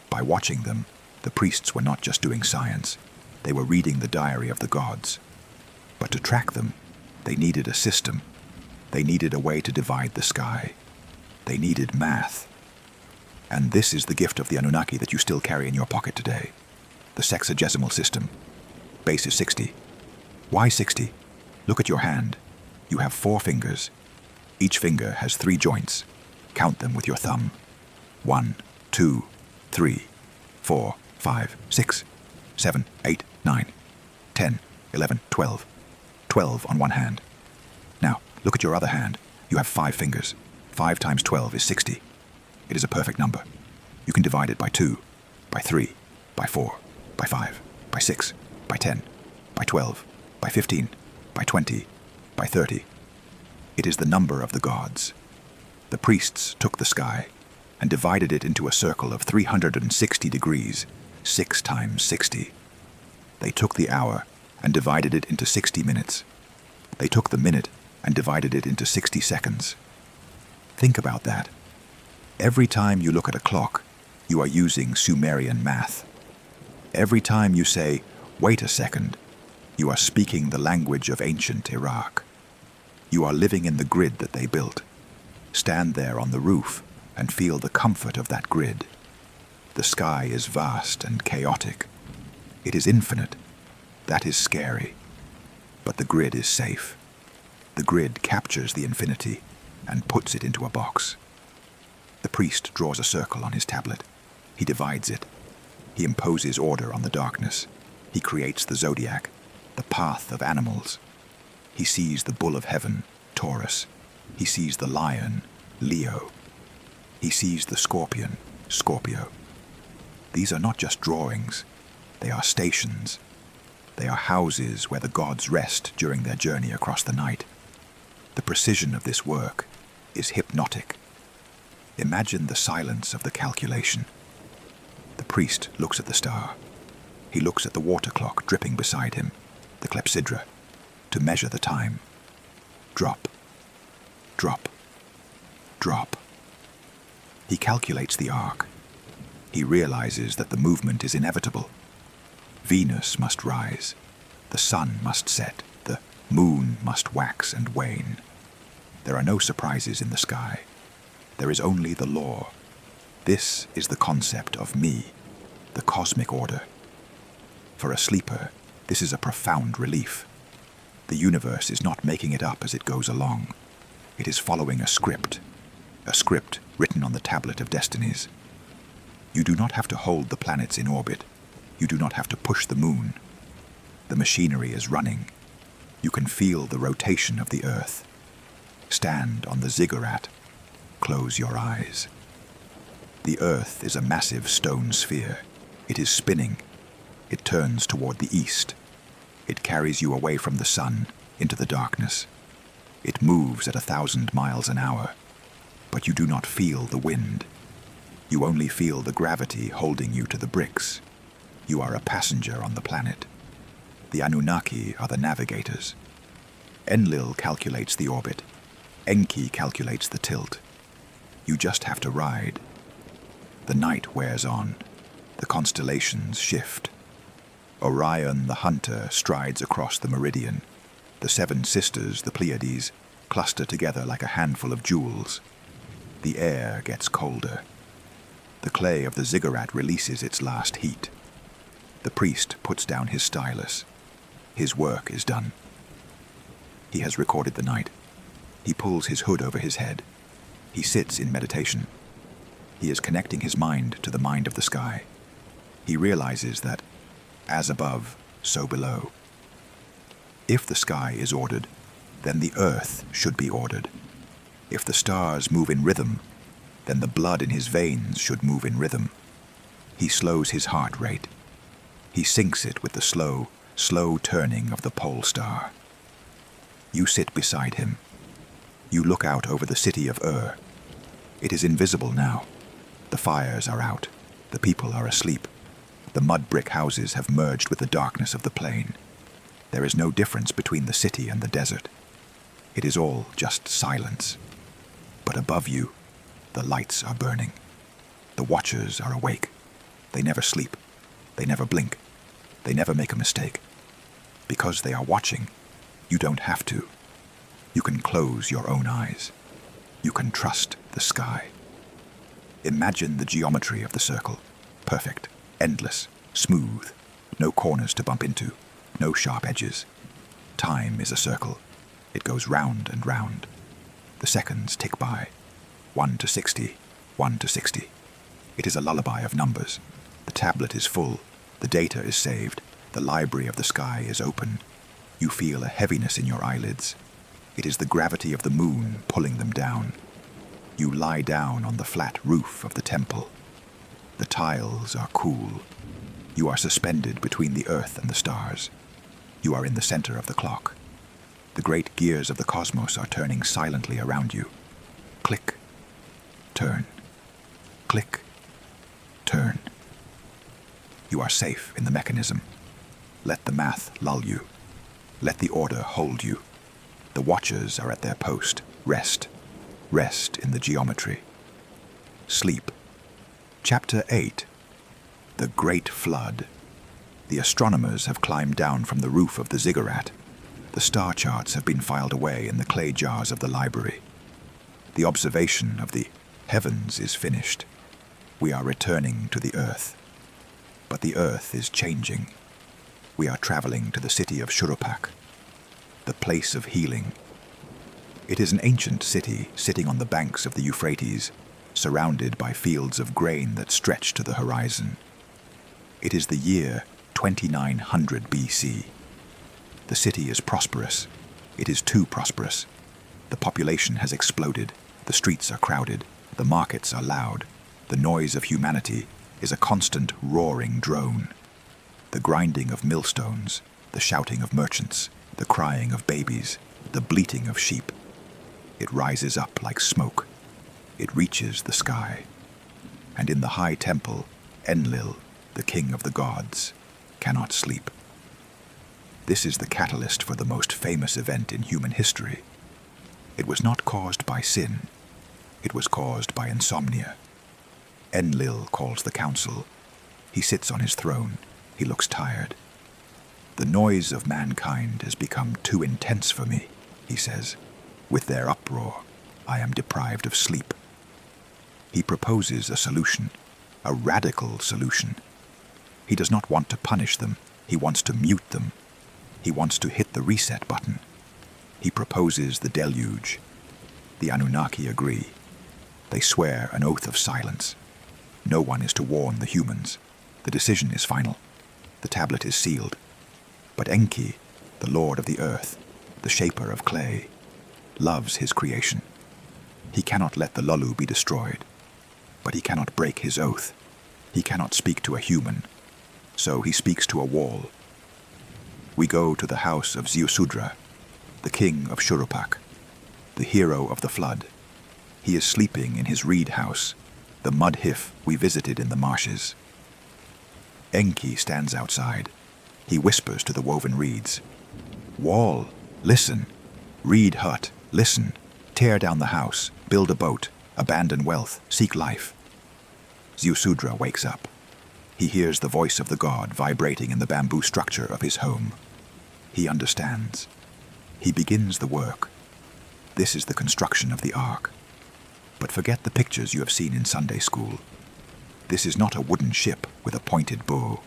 By watching them, the priests were not just doing science. They were reading the diary of the gods. But to track them, they needed a system. They needed a way to divide the sky. They needed math. And this is the gift of the Anunnaki that you still carry in your pocket today. The sexagesimal system. Base is 60. Why 60? Look at your hand. You have 4 fingers. Each finger has 3 joints. Count them with your thumb. 1, 2, 3, 4, 5, 6, 7, 8, 9, 10, 11, 12. 12 on one hand. Now, look at your other hand. You have 5 fingers. 5 times 12 is 60. It is a perfect number. You can divide it by 2, by 3, by 4, by 5, by 6, by 10, by 12, by 15, by 20, by 30. It is the number of the gods. The priests took the sky and divided it into a circle of 360 degrees, 6 times 60. They took the hour and divided it into 60 minutes. They took the minute and divided it into 60 seconds. Think about that. Every time you look at a clock, you are using Sumerian math. Every time you say, "Wait a second," you are speaking the language of ancient Iraq. You are living in the grid that they built. Stand there on the roof and feel the comfort of that grid. The sky is vast and chaotic. It is infinite. That is scary. But the grid is safe. The grid captures the infinity and puts it into a box. The priest draws a circle on his tablet. He divides it. He imposes order on the darkness. He creates the zodiac, the path of animals. He sees the bull of heaven, Taurus. He sees the lion, Leo. He sees the scorpion, Scorpio. These are not just drawings. They are stations. They are houses where the gods rest during their journey across the night. The precision of this work is hypnotic. Imagine the silence of the calculation. The priest looks at the star. He looks at the water clock dripping beside him, the clepsydra, to measure the time. Drop, drop, drop. He calculates the arc. He realizes that the movement is inevitable. Venus must rise, the sun must set, the moon must wax and wane. There are no surprises in the sky. There is only the law. This is the concept of me, the cosmic order. For a sleeper, this is a profound relief. The universe is not making it up as it goes along. It is following a script written on the tablet of destinies. You do not have to hold the planets in orbit. You do not have to push the moon. The machinery is running. You can feel the rotation of the Earth. Stand on the ziggurat. Close your eyes. The Earth is a massive stone sphere. It is spinning. It turns toward the east. It carries you away from the sun into the darkness. It moves at 1,000 miles an hour, but you do not feel the wind. You only feel the gravity holding you to the bricks. You are a passenger on the planet. The Anunnaki are the navigators. Enlil calculates the orbit. Enki calculates the tilt. You just have to ride. The night wears on. The constellations shift. Orion the hunter strides across the meridian. The seven sisters, the Pleiades, cluster together like a handful of jewels. The air gets colder. The clay of the ziggurat releases its last heat. The priest puts down his stylus. His work is done. He has recorded the night. He pulls his hood over his head. He sits in meditation. He is connecting his mind to the mind of the sky. He realizes that, as above, so below. If the sky is ordered, then the earth should be ordered. If the stars move in rhythm, then the blood in his veins should move in rhythm. He slows his heart rate. He syncs it with the slow turning of the pole star. You sit beside him. You look out over the city of Ur. It is invisible now. The fires are out. The people are asleep. The mud brick houses have merged with the darkness of the plain. There is no difference between the city and the desert. It is all just silence. But above you, the lights are burning. The watchers are awake. They never sleep. They never blink. They never make a mistake. Because they are watching, you don't have to. You can close your own eyes. You can trust the sky. Imagine the geometry of the circle. Perfect, endless, smooth. No corners to bump into. No sharp edges. Time is a circle. It goes round and round. The seconds tick by. 1 to 60, 1 to 60. It is a lullaby of numbers. The tablet is full. The data is saved. The library of the sky is open. You feel a heaviness in your eyelids. It is the gravity of the moon pulling them down. You lie down on the flat roof of the temple. The tiles are cool. You are suspended between the earth and the stars. You are in the center of the clock. The great gears of the cosmos are turning silently around you. Click, turn, click, turn. You are safe in the mechanism. Let the math lull you. Let the order hold you. The watchers are at their post. Rest. Rest in the geometry. Sleep. Chapter 8. The Great Flood. The astronomers have climbed down from the roof of the ziggurat. The star charts have been filed away in the clay jars of the library. The observation of the heavens is finished. We are returning to the earth. But the earth is changing. We are traveling to the city of Shurupak, the place of healing. It is an ancient city sitting on the banks of the Euphrates, surrounded by fields of grain that stretch to the horizon. It is the year 2900 BC. The city is prosperous. It is too prosperous. The population has exploded. The streets are crowded. The markets are loud. The noise of humanity is a constant roaring drone. The grinding of millstones, the shouting of merchants, the crying of babies, the bleating of sheep. It rises up like smoke. It reaches the sky. And in the high temple, Enlil, the king of the gods, cannot sleep. This is the catalyst for the most famous event in human history. It was not caused by sin. It was caused by insomnia. Enlil calls the council. He sits on his throne. He looks tired. "The noise of mankind has become too intense for me," he says. "With their uproar, I am deprived of sleep." He proposes a solution, a radical solution. He does not want to punish them. He wants to mute them. He wants to hit the reset button. He proposes the deluge. The Anunnaki agree. They swear an oath of silence. No one is to warn the humans. The decision is final. The tablet is sealed. But Enki, the lord of the earth, the shaper of clay, loves his creation. He cannot let the Lulu be destroyed. But he cannot break his oath. He cannot speak to a human. So he speaks to a wall. We go to the house of Ziusudra, the king of Shurupak, the hero of the flood. He is sleeping in his reed house, the mud hiff we visited in the marshes. Enki stands outside. He whispers to the woven reeds. "Wall, listen. Reed hut, listen. Tear down the house, build a boat, abandon wealth, seek life." Ziusudra wakes up. He hears the voice of the god vibrating in the bamboo structure of his home. He understands. He begins the work. This is the construction of the ark. But forget the pictures you have seen in Sunday school. This is not a wooden ship with a pointed bow.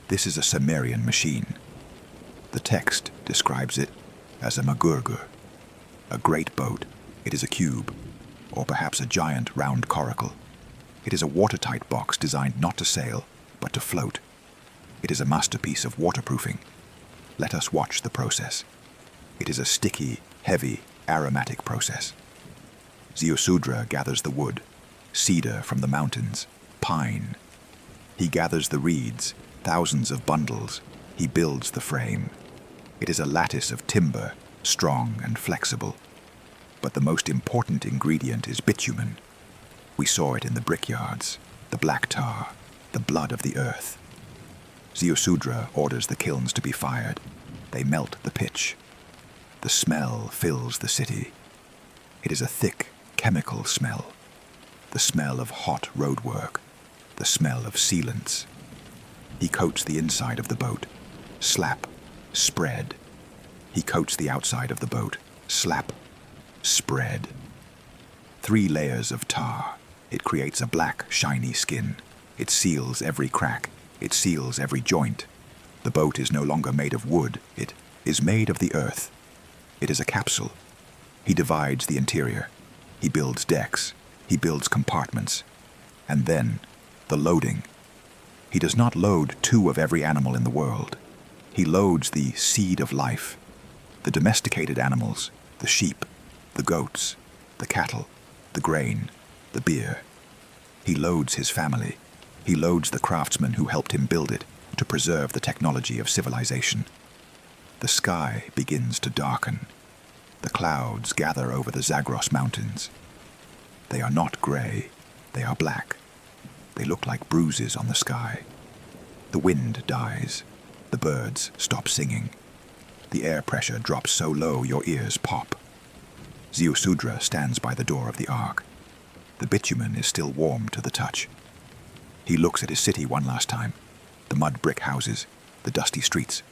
This is a Sumerian machine. The text describes it as a magurgur, a great boat. It is a cube, or perhaps a giant round coracle. It is a watertight box designed not to sail, but to float. It is a masterpiece of waterproofing. Let us watch the process. It is a sticky, heavy, aromatic process. Ziusudra gathers the wood, cedar from the mountains, pine. He gathers the reeds, thousands of bundles. He builds the frame. It is a lattice of timber, strong and flexible. But the most important ingredient is bitumen. We saw it in the brickyards, the black tar, the blood of the earth. Ziusudra orders the kilns to be fired. They melt the pitch. The smell fills the city. It is a thick, chemical smell. The smell of hot roadwork. The smell of sealants. He coats the inside of the boat. Slap. Spread. He coats the outside of the boat. Slap. Spread. 3 layers of tar. It creates a black, shiny skin. It seals every crack. It seals every joint. The boat is no longer made of wood. It is made of the earth. It is a capsule. He divides the interior. He builds decks. He builds compartments. And then, the loading. He does not load 2 of every animal in the world. He loads the seed of life. The domesticated animals, the sheep, the goats, the cattle, the grain, the beer. He loads his family. He loads the craftsmen who helped him build it to preserve the technology of civilization. The sky begins to darken. The clouds gather over the Zagros mountains. They are not gray. They are black. They look like bruises on the sky. The wind dies. The birds stop singing. The air pressure drops so low your ears pop. Ziusudra stands by the door of the ark. The bitumen is still warm to the touch. He looks at his city one last time. The mud brick houses, the dusty streets.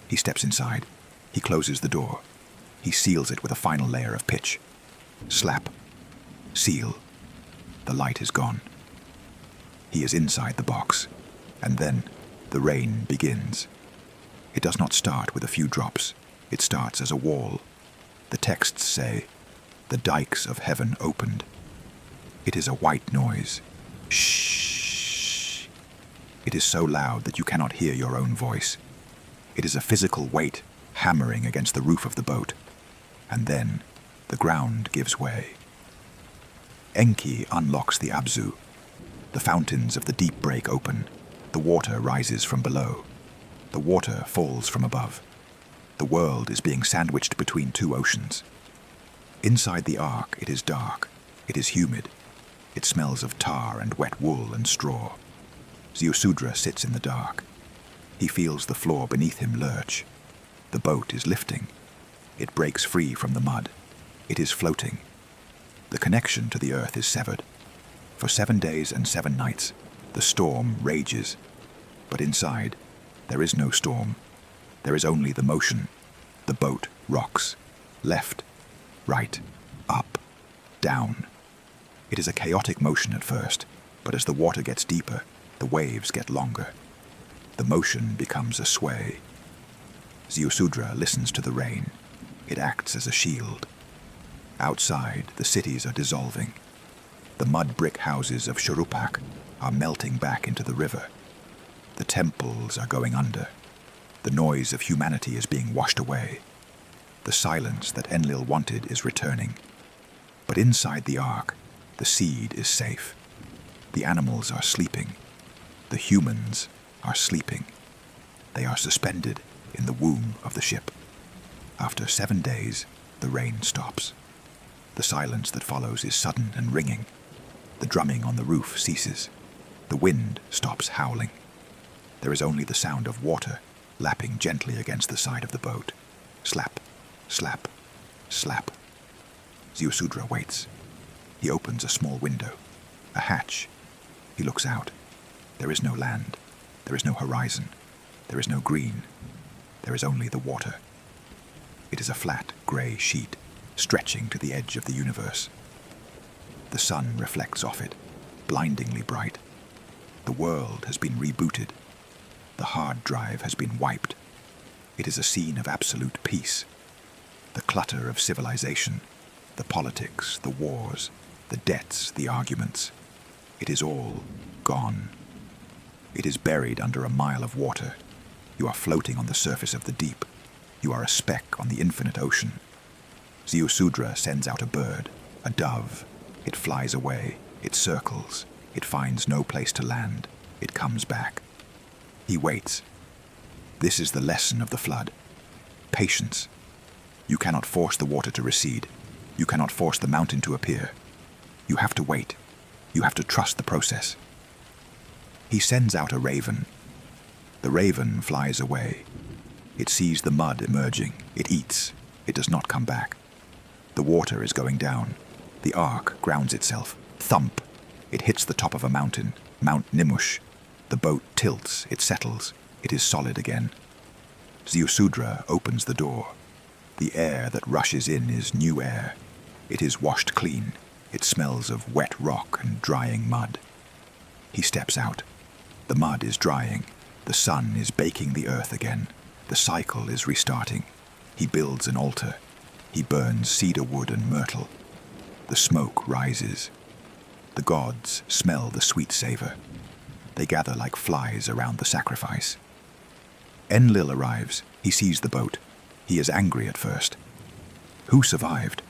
He steps inside. He closes the door. He seals it with a final layer of pitch. Slap. Seal. The light is gone. He is inside the box. And then the rain begins. It does not start with a few drops. It starts as a wall. The texts say, "The dikes of heaven opened." It is a white noise. Shh. It is so loud that you cannot hear your own voice. It is a physical weight hammering against the roof of the boat. And then the ground gives way. Enki unlocks the Abzu. The fountains of the deep break open. The water rises from below. The water falls from above. The world is being sandwiched between 2 oceans. Inside the ark it is dark. It is humid. It smells of tar and wet wool and straw. Ziusudra sits in the dark. He feels the floor beneath him lurch. The boat is lifting. It breaks free from the mud. It is floating. The connection to the earth is severed. For 7 days and 7 nights, the storm rages. But inside, there is no storm. There is only the motion. The boat rocks. Left, right, up, down. It is a chaotic motion at first, but as the water gets deeper, the waves get longer. The motion becomes a sway. Ziusudra listens to the rain. It acts as a shield. Outside, the cities are dissolving. The mud brick houses of Shurupak are melting back into the river. The temples are going under. The noise of humanity is being washed away. The silence that Enlil wanted is returning. But inside the ark, the seed is safe. The animals are sleeping. The humans are sleeping. They are suspended in the womb of the ship. After 7 days, the rain stops. The silence that follows is sudden and ringing. The drumming on the roof ceases. The wind stops howling. There is only the sound of water lapping gently against the side of the boat. Slap, slap, slap. Ziusudra waits. He opens a small window, a hatch. He looks out. There is no land. There is no horizon. There is no green. There is only the water. It is a flat, grey sheet, stretching to the edge of the universe. The sun reflects off it, blindingly bright. The world has been rebooted. The hard drive has been wiped. It is a scene of absolute peace. The clutter of civilization, the politics, the wars, the debts, the arguments, it is all gone. It is buried under a mile of water. You are floating on the surface of the deep. You are a speck on the infinite ocean. Ziusudra sends out a bird, a dove. It flies away. It circles. It finds no place to land. It comes back. He waits. This is the lesson of the flood. Patience. You cannot force the water to recede. You cannot force the mountain to appear. You have to wait. You have to trust the process. He sends out a raven. The raven flies away. It sees the mud emerging. It eats. It does not come back. The water is going down. The ark grounds itself. Thump. It hits the top of a mountain, Mount Nimush. The boat tilts. It settles. It is solid again. Ziusudra opens the door. The air that rushes in is new air. It is washed clean. It smells of wet rock and drying mud. He steps out. The mud is drying. The sun is baking the earth again. The cycle is restarting. He builds an altar. He burns cedar wood and myrtle. The smoke rises. The gods smell the sweet savor. They gather like flies around the sacrifice. Enlil arrives. He sees the boat. He is angry at first. Who survived?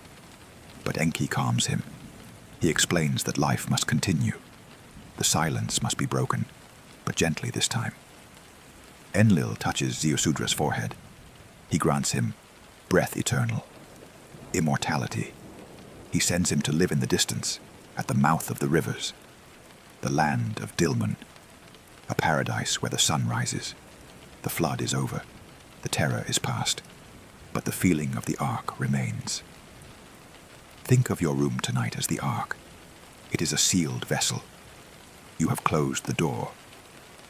But Enki calms him. He explains that life must continue. The silence must be broken, but gently this time. Enlil touches Ziusudra's forehead. He grants him breath eternal, immortality. He sends him to live in the distance, at the mouth of the rivers, the land of Dilmun, a paradise where the sun rises. The flood is over. The terror is past. But the feeling of the ark remains. Think of your room tonight as the ark. It is a sealed vessel. You have closed the door.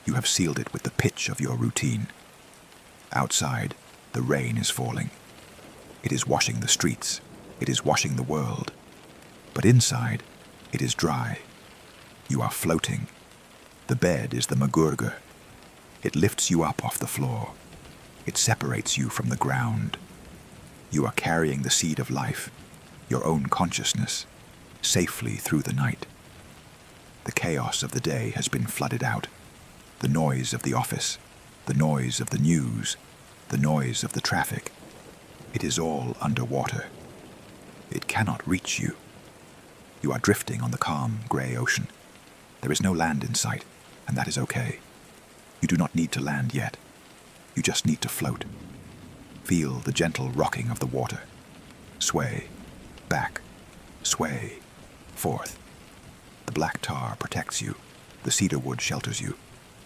You have sealed it with the pitch of your routine. Outside, the rain is falling. It is washing the streets. It is washing the world. But inside, it is dry. You are floating. The bed is the magurga. It lifts you up off the floor. It separates you from the ground. You are carrying the seed of life, your own consciousness, safely through the night. The chaos of the day has been flooded out. The noise of the office, the noise of the news, the noise of the traffic. It is all underwater. It cannot reach you. You are drifting on the calm, grey ocean. There is no land in sight, and that is okay. You do not need to land yet. You just need to float. Feel the gentle rocking of the water. Sway, back, sway, forth. The black tar protects you. The cedar wood shelters you.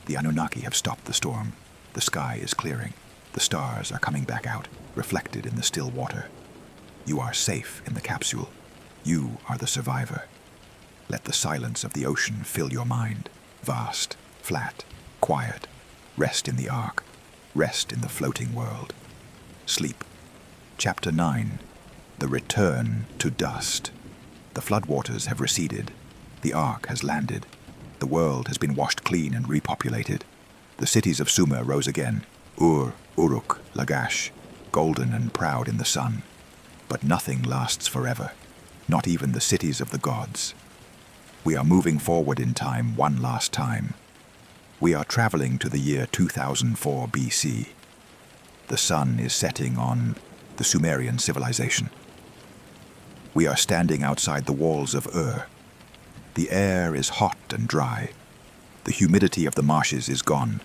The Anunnaki have stopped the storm. The sky is clearing. The stars are coming back out, reflected in the still water. You are safe in the capsule. You are the survivor. Let the silence of the ocean fill your mind. Vast, flat, quiet. Rest in the ark. Rest in the floating world. Sleep. Chapter 9. The Return to Dust. The floodwaters have receded. The ark has landed. The world has been washed clean and repopulated. The cities of Sumer rose again. Ur, Uruk, Lagash, golden and proud in the sun. But nothing lasts forever. Not even the cities of the gods. We are moving forward in time one last time. We are traveling to the year 2004 BC. The sun is setting on the Sumerian civilization. We are standing outside the walls of Ur. The air is hot and dry. The humidity of the marshes is gone.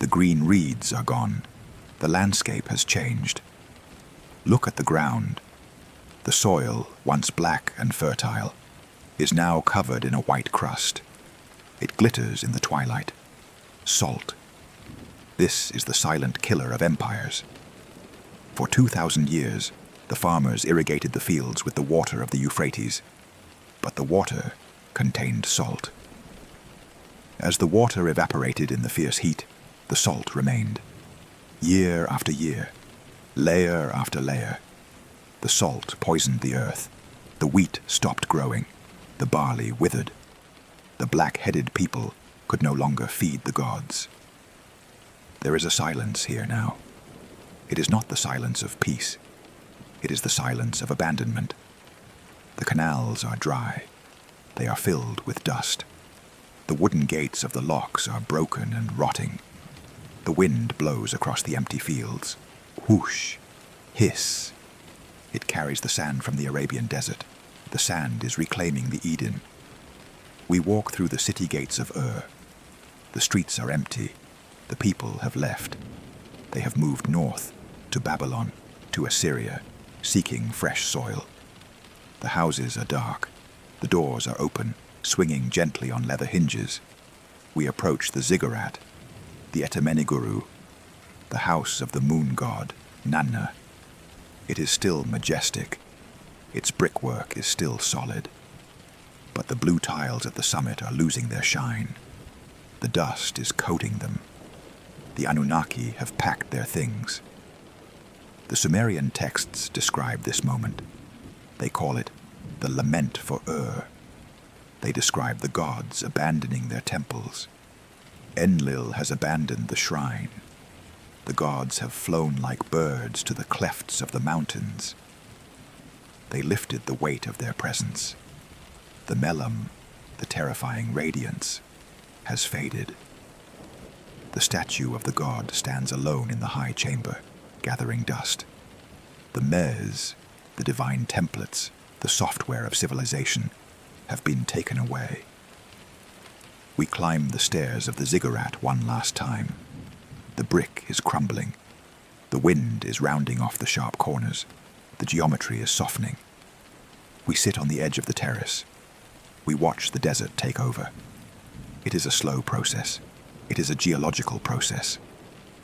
The green reeds are gone. The landscape has changed. Look at the ground. The soil, once black and fertile, is now covered in a white crust. It glitters in the twilight. Salt. This is the silent killer of empires. For 2,000 years, the farmers irrigated the fields with the water of the Euphrates, but the water contained salt. As the water evaporated in the fierce heat, the salt remained. Year after year, layer after layer, the salt poisoned the earth. The wheat stopped growing. The barley withered. The black-headed people could no longer feed the gods. There is a silence here now. It is not the silence of peace. It is the silence of abandonment. The canals are dry. They are filled with dust. The wooden gates of the locks are broken and rotting. The wind blows across the empty fields. Whoosh, hiss. It carries the sand from the Arabian desert. The sand is reclaiming the Eden. We walk through the city gates of Ur. The streets are empty. The people have left. They have moved north, to Babylon, to Assyria, seeking fresh soil. The houses are dark. The doors are open, swinging gently on leather hinges. We approach the Ziggurat, the Etemeniguru, the house of the moon god, Nanna. It is still majestic. Its brickwork is still solid. But the blue tiles at the summit are losing their shine. The dust is coating them. The Anunnaki have packed their things. The Sumerian texts describe this moment. They call it the lament for Ur. They describe the gods abandoning their temples. Enlil has abandoned the shrine. The gods have flown like birds to the clefts of the mountains. They lifted the weight of their presence. The Melam, the terrifying radiance, has faded. The statue of the god stands alone in the high chamber, gathering dust. The Mez, the divine templates, the software of civilization, have been taken away. We climb the stairs of the Ziggurat one last time. The brick is crumbling. The wind is rounding off the sharp corners. The geometry is softening. We sit on the edge of the terrace. We watch the desert take over. It is a slow process. It is a geological process.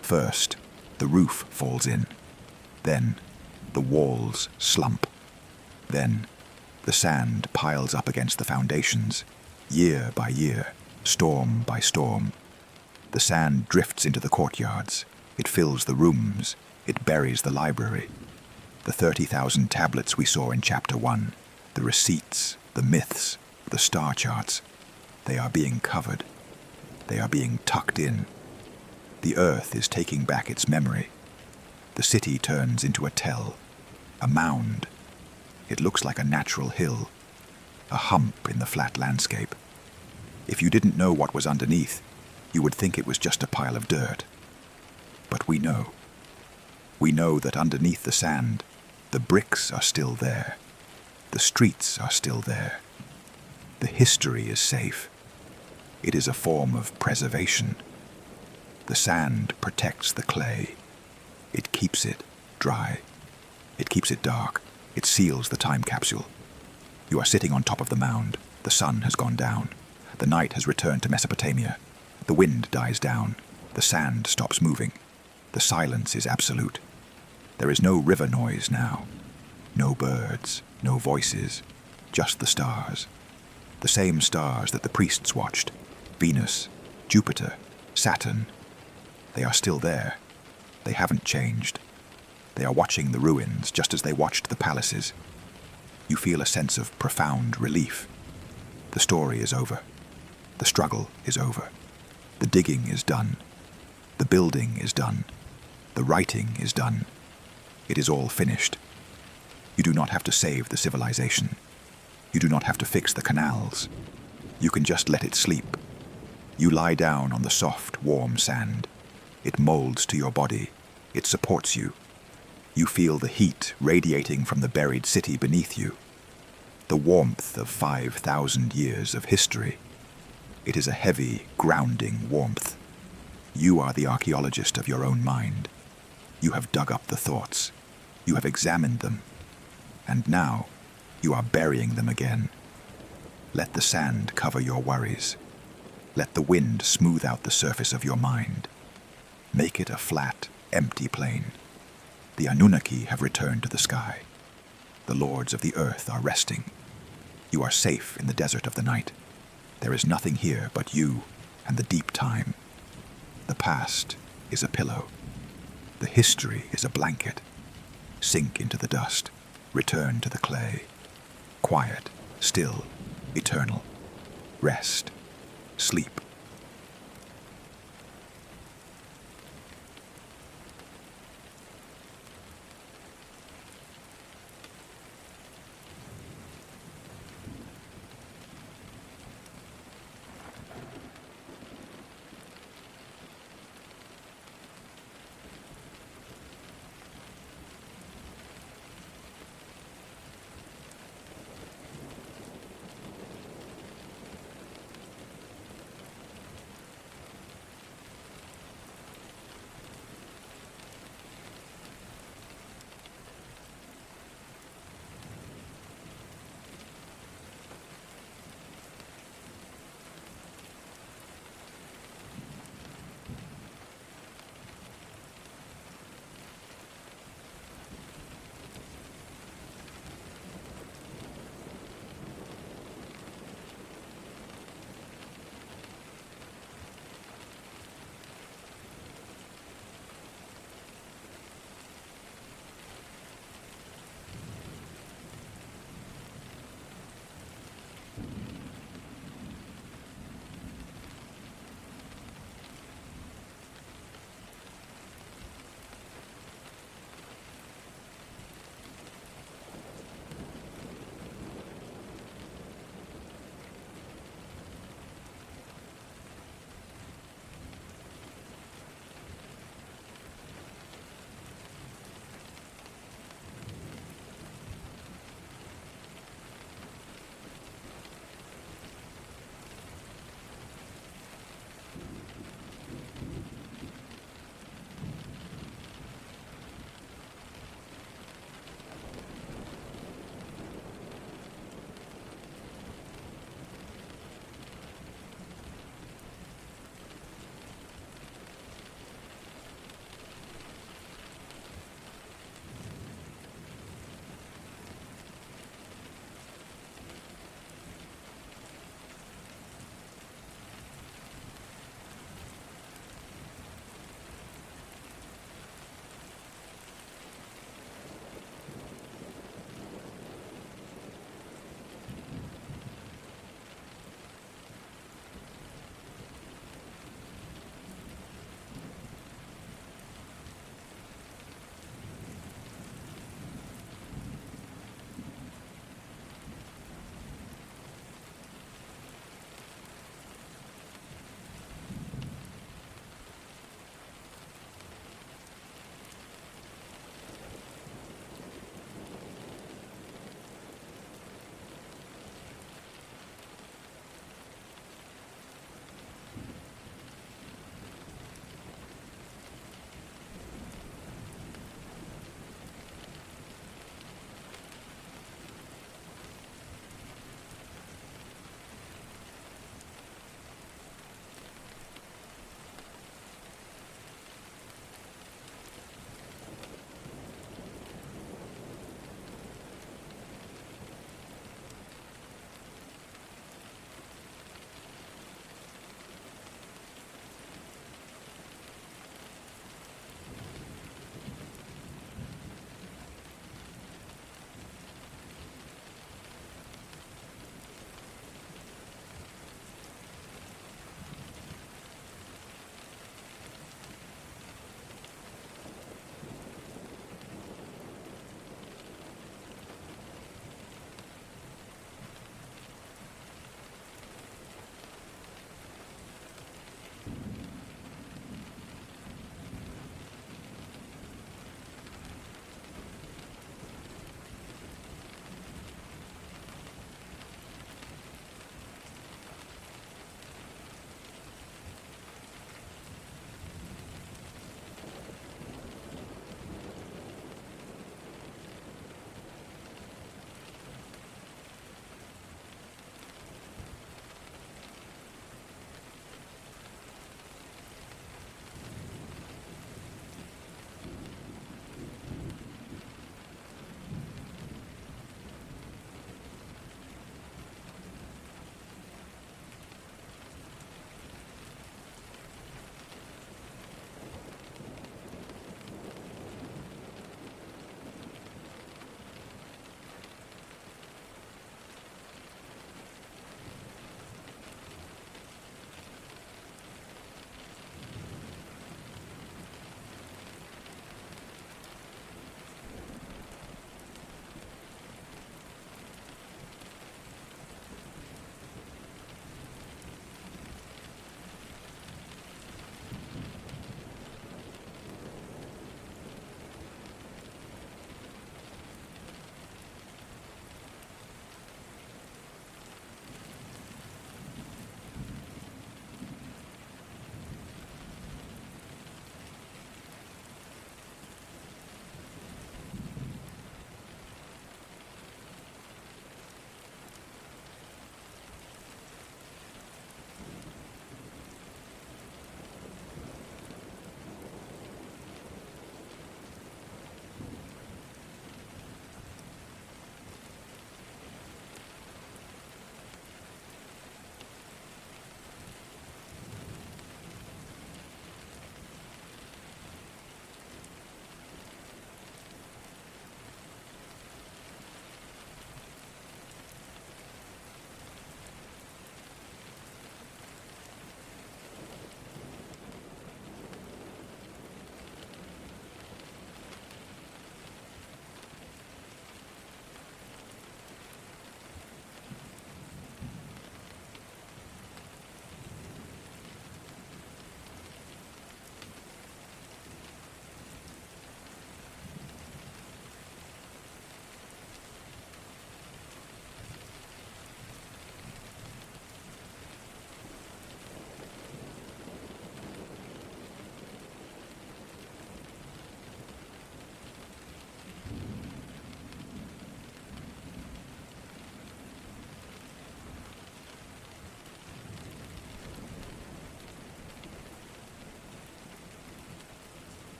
First, the roof falls in. Then, the walls slump. Then, the sand piles up against the foundations, year by year, storm by storm. The sand drifts into the courtyards. It fills the rooms. It buries the library. The 30,000 tablets we saw in Chapter 1, the receipts, the myths, the star charts, they are being covered. They are being tucked in. The earth is taking back its memory. The city turns into a tell, a mound. It looks like a natural hill, a hump in the flat landscape. If you didn't know what was underneath, you would think it was just a pile of dirt. But we know. We know that underneath the sand, the bricks are still there. The streets are still there. The history is safe. It is a form of preservation. The sand protects the clay. It keeps it dry. It keeps it dark. It seals the time capsule. You are sitting on top of the mound. The sun has gone down. The night has returned to Mesopotamia. The wind dies down. The sand stops moving. The silence is absolute. There is no river noise now. No birds, no voices, just the stars. The same stars that the priests watched, Venus, Jupiter, Saturn, they are still there. They haven't changed. They are watching the ruins just as they watched the palaces. You feel a sense of profound relief. The story is over. The struggle is over. The digging is done. The building is done. The writing is done. It is all finished. You do not have to save the civilization. You do not have to fix the canals. You can just let it sleep. You lie down on the soft, warm sand. It molds to your body. It supports you. You feel the heat radiating from the buried city beneath you. The warmth of 5,000 years of history. It is a heavy, grounding warmth. You are the archaeologist of your own mind. You have dug up the thoughts. You have examined them. And now, you are burying them again. Let the sand cover your worries. Let the wind smooth out the surface of your mind. Make it a flat, empty plain. The Anunnaki have returned to the sky. The lords of the earth are resting. You are safe in the desert of the night. There is nothing here but you and the deep time. The past is a pillow. The history is a blanket. Sink into the dust. Return to the clay. Quiet, still, eternal. Rest. Sleep.